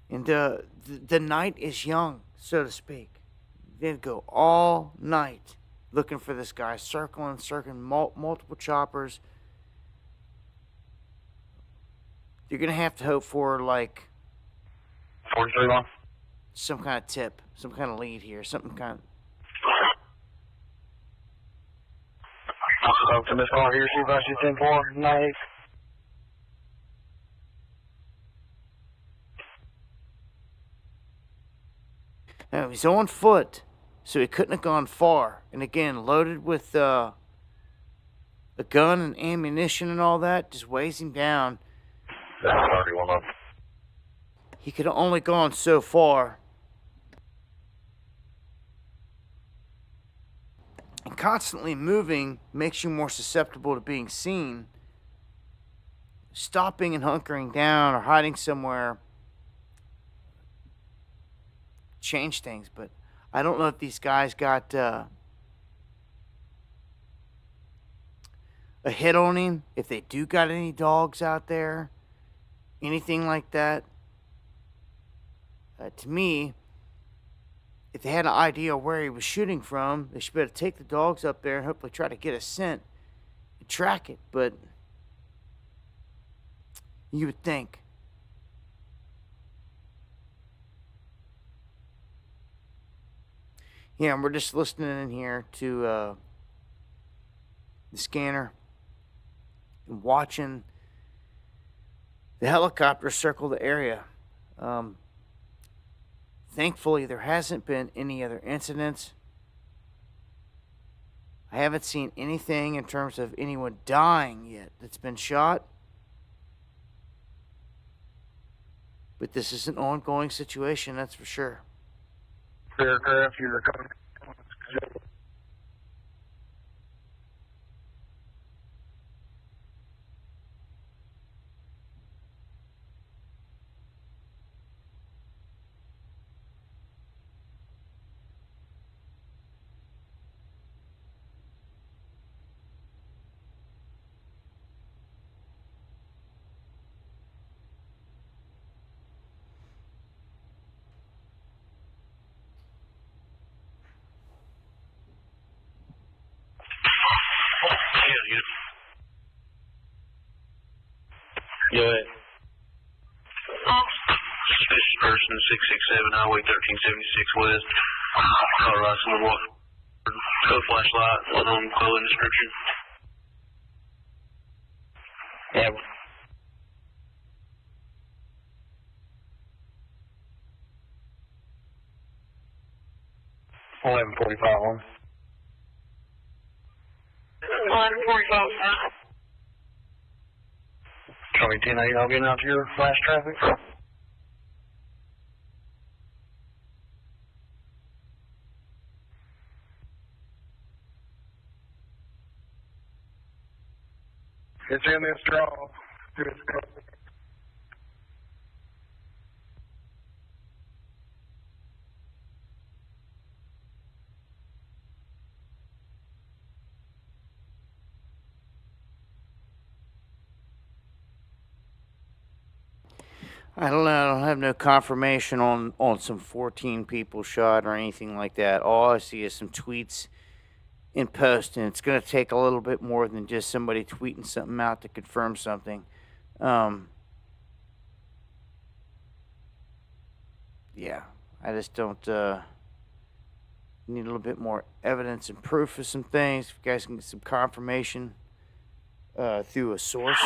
And the night is young, so to speak. They'd go all night looking for this guy, circling multiple choppers. You're going to have to hope for, like, 43 1. some kind of tip, some kind of lead here, something kind of... Talk to Miss Hall here, see if I should 10-4, nice. Now, he's on foot, so he couldn't have gone far. And again, loaded with a gun and ammunition and all that, just weighs him down. That's 31 up. He could have only gone so far. And constantly moving makes you more susceptible to being seen. Stopping and hunkering down or hiding somewhere change things, but I don't know if these guys got a hit on him, if they do got any dogs out there, anything like that. To me, if they had an idea where he was shooting from, they should better take the dogs up there and hopefully try to get a scent and track it, but you would think. Yeah, and we're just listening in here to the scanner and watching the helicopter circle the area. Thankfully, there hasn't been any other incidents. I haven't seen anything in terms of anyone dying yet that's been shot. But this is an ongoing situation, that's for sure. Aircraft, you're coming. Go ahead. This is person 667 Highway 1376 West. Colorado Silver Code flashlight, clothing description. Yeah. 11:45 on. 11:45. Tell me 10-8, I'll get out to your flash traffic. It's in this draw. I don't know. I don't have no confirmation on some 14 people shot or anything like that. All I see is some tweets in post, and it's going to take a little bit more than just somebody tweeting something out to confirm something. Yeah, I just don't need a little bit more evidence and proof of some things. If you guys can get some confirmation through a source,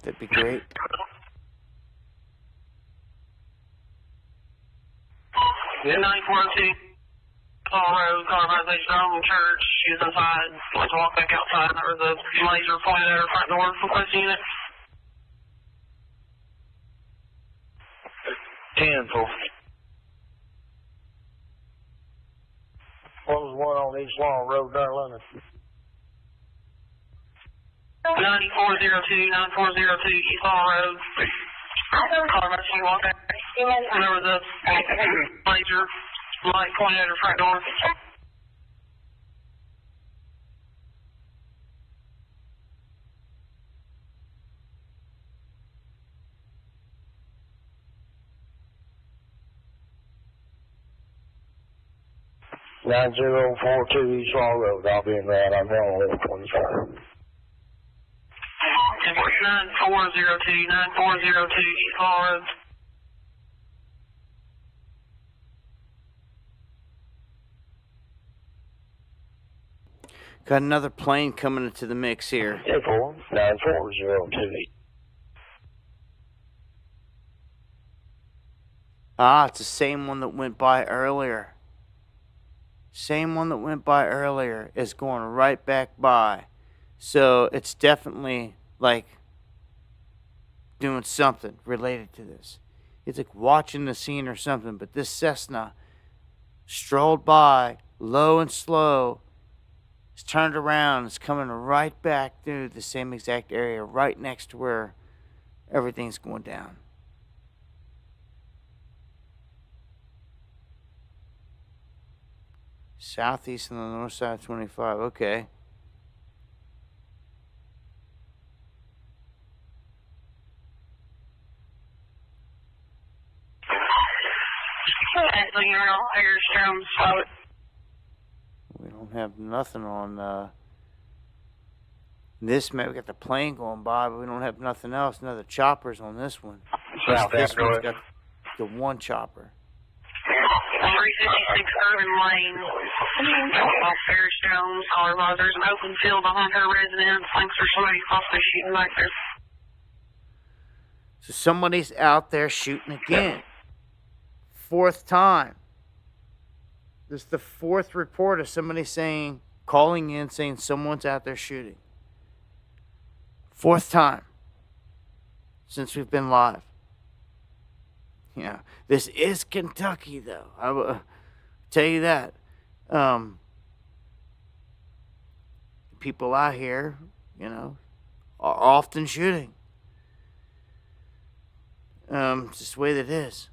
that'd be great. Yeah. 942. Paul Road, conversation on church. She was inside. Let's walk back outside. There was a laser pointed at her front door from close unit. 10 for. What was one on East Long Road, Darlene? 9402, 9402 East Law Road. Car machine walk back. And there was a laser light pointed at her front door. Nine 9042 East Law Road. I'll be in that. I'm on 1125. 9402, 9402 East Law Road. Got another plane coming into the mix here. 9402. Ah, it's the same one that went by earlier. Same one that went by earlier is going right back by. So it's definitely like doing something related to this. It's like watching the scene or something, but this Cessna strolled by low and slow. It's turned around. It's coming right back through the same exact area, right next to where everything's going down. Southeast on the north side of 25. Okay. We don't have nothing on this map. We got the plane going by, but we don't have nothing else. No other choppers on this one. This one's got the one chopper. 356 Urban Lane. Off Ferris Jones. Caller, there's an open field behind her residence. Thanks for somebody possibly shooting back there. So somebody's out there shooting again. Fourth time. This is the fourth report of somebody calling in saying someone's out there shooting. Fourth time since we've been live. Yeah, this is Kentucky, though. I will tell you that. People out here, are often shooting. It's just the way that it is.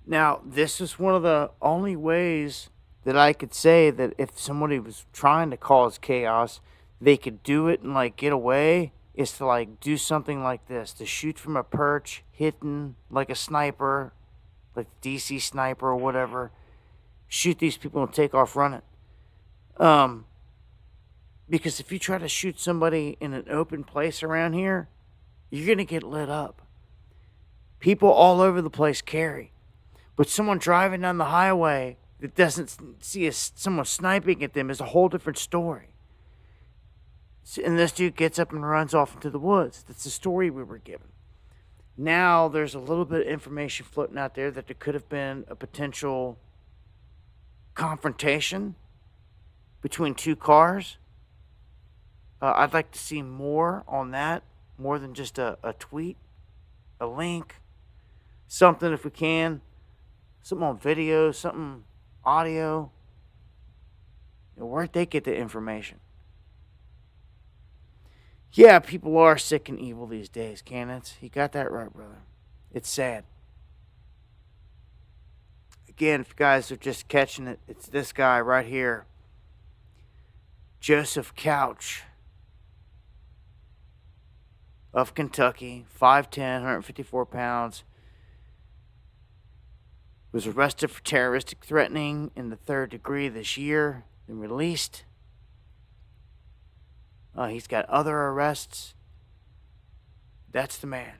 Now, this is one of the only ways that I could say that if somebody was trying to cause chaos, they could do it and get away, is to do something like this, to shoot from a perch, hidden like a sniper, like DC sniper or whatever, shoot these people and take off running. Because if you try to shoot somebody in an open place around here, you're going to get lit up. People all over the place carry. But someone driving down the highway that doesn't see someone sniping at them is a whole different story. And this dude gets up and runs off into the woods. That's the story we were given. Now there's a little bit of information floating out there that there could have been a potential confrontation between two cars. I'd like to see more on that, more than just a tweet, a link, something if we can, something on video, something audio. Where'd they get the information? Yeah, people are sick and evil these days, Cannons. You got that right, brother. It's sad. Again, if you guys are just catching it, it's this guy right here. Joseph Couch of Kentucky, 5'10", 154 pounds. Was arrested for terroristic threatening in the 3rd degree this year, then released. He's got other arrests. That's the man.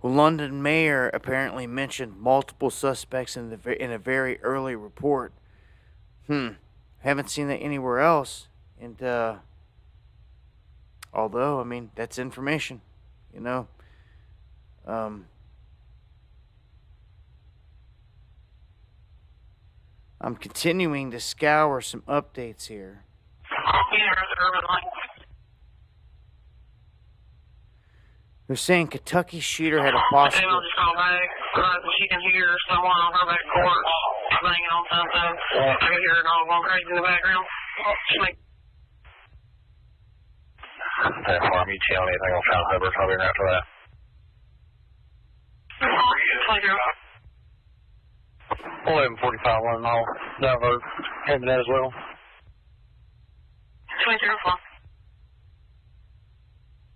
Well, London mayor apparently mentioned multiple suspects in a very early report. Haven't seen that anywhere else. And although, I mean, that's information, you know. I'm continuing to scour some updates here. They're saying Kentucky shooter had a possible... Female just called back. She can hear someone on her back porch banging on something. I can hear a dog going crazy in the background. Farm, you tell anything on Found Hubbard, I'll be right after that. 11:45 on all. Down road. Heading that as well. 20:04.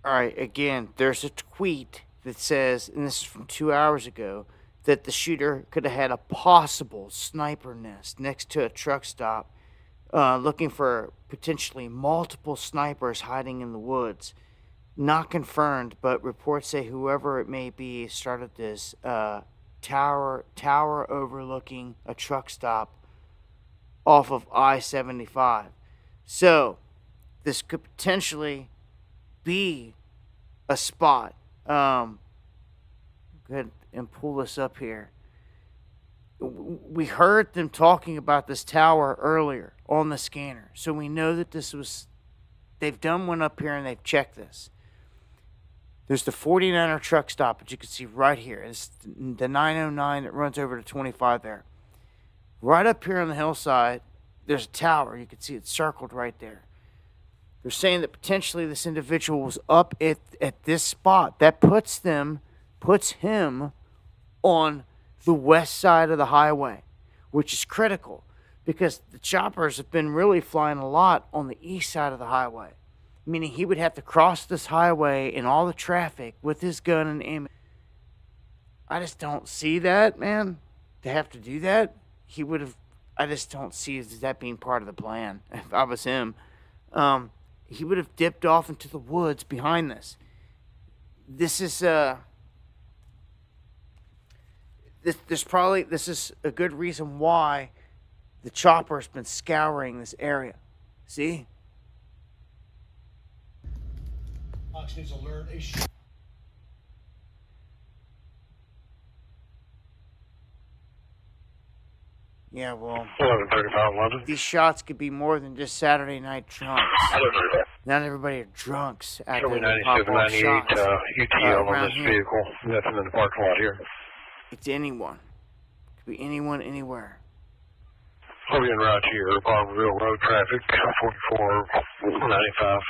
All right, again, there's a tweet that says, and this is from 2 hours ago, that the shooter could have had a possible sniper nest next to a truck stop, looking for potentially multiple snipers hiding in the woods. Not confirmed, but reports say whoever it may be started this tower overlooking a truck stop off of I-75. So this could potentially be a spot. Go ahead and pull this up here. We heard them talking about this tower earlier on the scanner, so we know that they've done one up here and they've checked this. There's the 49er truck stop, which you can see right here. It's the 909 that runs over to 25 there. Right up here on the hillside, there's a tower. You can see it circled right there. They're saying that potentially this individual was up at this spot. That puts him on the west side of the highway, which is critical because the choppers have been really flying a lot on the east side of the highway, meaning he would have to cross this highway in all the traffic with his gun and aim. I just don't see that, man, to have to do that. I just don't see that being part of the plan. If I was him, he would have dipped off into the woods behind this. This is this is a good reason why the chopper's been scouring this area. See? Fox News alert. Yeah, well, 11:35 London. these shots could be more than just Saturday night drunks. Not everybody are drunks out there that pop off 9798 shots. UTL on around this here. vehicle. Nothing in the parking lot here. It's anyone. It could be anyone, anywhere. We're in right here, Barberville Road traffic, 4495.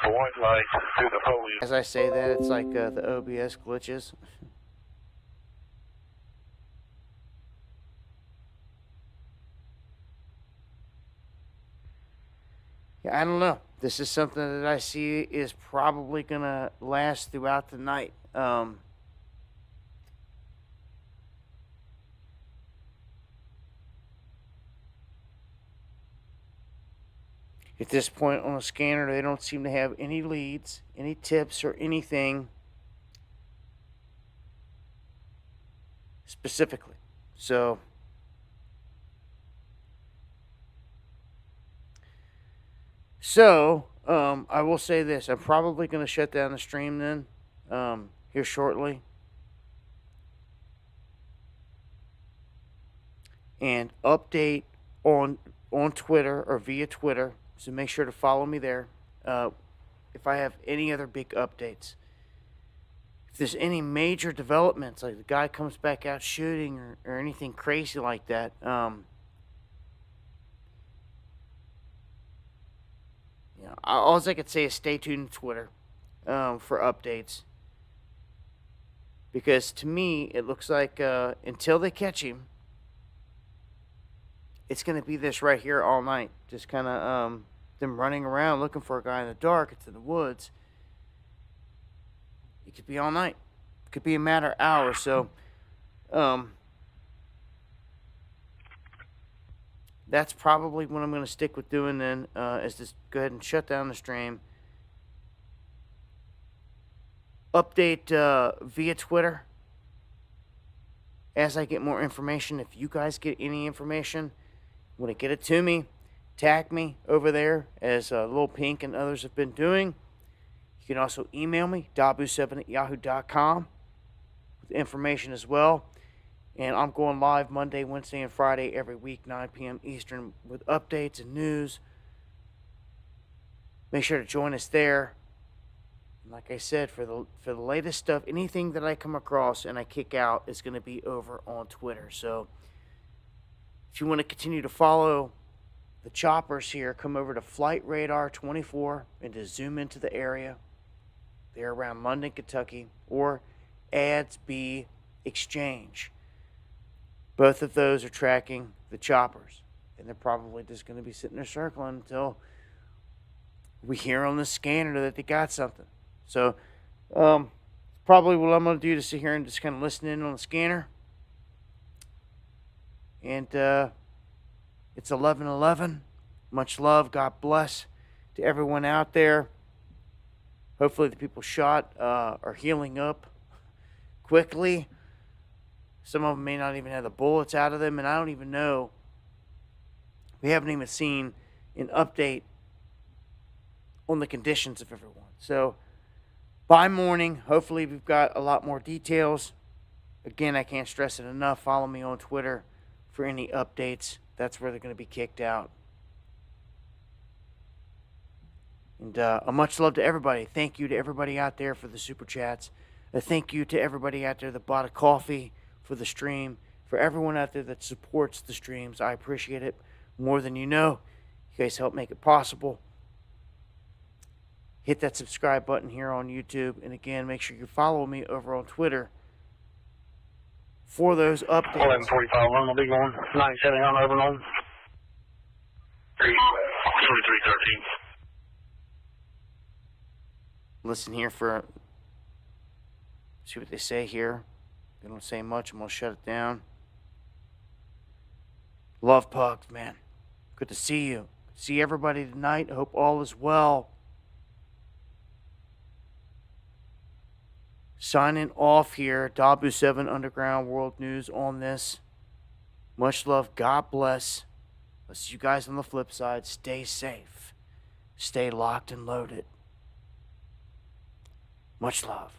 The white light through the foliage. As I say that, it's like the OBS glitches. Yeah, I don't know. This is something that I see is probably going to last throughout the night. At this point on a scanner, they don't seem to have any leads, any tips, or anything specifically. So, I will say this. I'm probably going to shut down the stream then here shortly. And update on Twitter or via Twitter. So make sure to follow me there if I have any other big updates. If there's any major developments, like the guy comes back out shooting or anything crazy like that, all I could say is stay tuned to Twitter for updates. Because to me, it looks like until they catch him, it's going to be this right here all night. Just kind of them running around looking for a guy in the dark. It's in the woods. It could be all night. It could be a matter of hours. So that's probably what I'm going to stick with doing then, is just go ahead and shut down the stream. Update via Twitter as I get more information. If you guys get any information, want to get it to me, tag me over there, as Lil Pink and others have been doing. You can also email me, dabu7@yahoo.com, with information as well. And I'm going live Monday, Wednesday, and Friday every week, 9 p.m. Eastern, with updates and news. Make sure to join us there. And like I said, for the latest stuff, anything that I come across and I kick out is going to be over on Twitter. So if you want to continue to follow the choppers here, come over to Flight Radar 24 and just zoom into the area. They're around London, Kentucky, or ADS-B Exchange. Both of those are tracking the choppers, and they're probably just going to be sitting there circling until we hear on the scanner that they got something. So probably what I'm going to do to sit here and just kind of listen in on the scanner. And it's 11:11. Much love. God bless to everyone out there. Hopefully the people shot are healing up quickly. Some of them may not even have the bullets out of them, and I don't even know. We haven't even seen an update on the conditions of everyone. So by morning, hopefully we've got a lot more details. Again, I can't stress it enough. Follow me on Twitter for any updates. That's where they're going to be kicked out. And a much love to everybody. Thank you to everybody out there for the super chats. A thank you to everybody out there that bought a coffee for the stream. For everyone out there that supports the streams, I appreciate it more than you know. You guys help make it possible. Hit that subscribe button here on YouTube. And again, make sure you follow me over on Twitter for those updates. 11:45 on the big one. 97 on over on. 2313. Listen here for, see what they say here. They don't say much. I'm going to shut it down. Love, Pugs, man. Good to see you. See everybody tonight. I hope all is well. Signing off here. Dabu7 Underground World News on this. Much love. God bless. I'll see you guys on the flip side. Stay safe. Stay locked and loaded. Much love.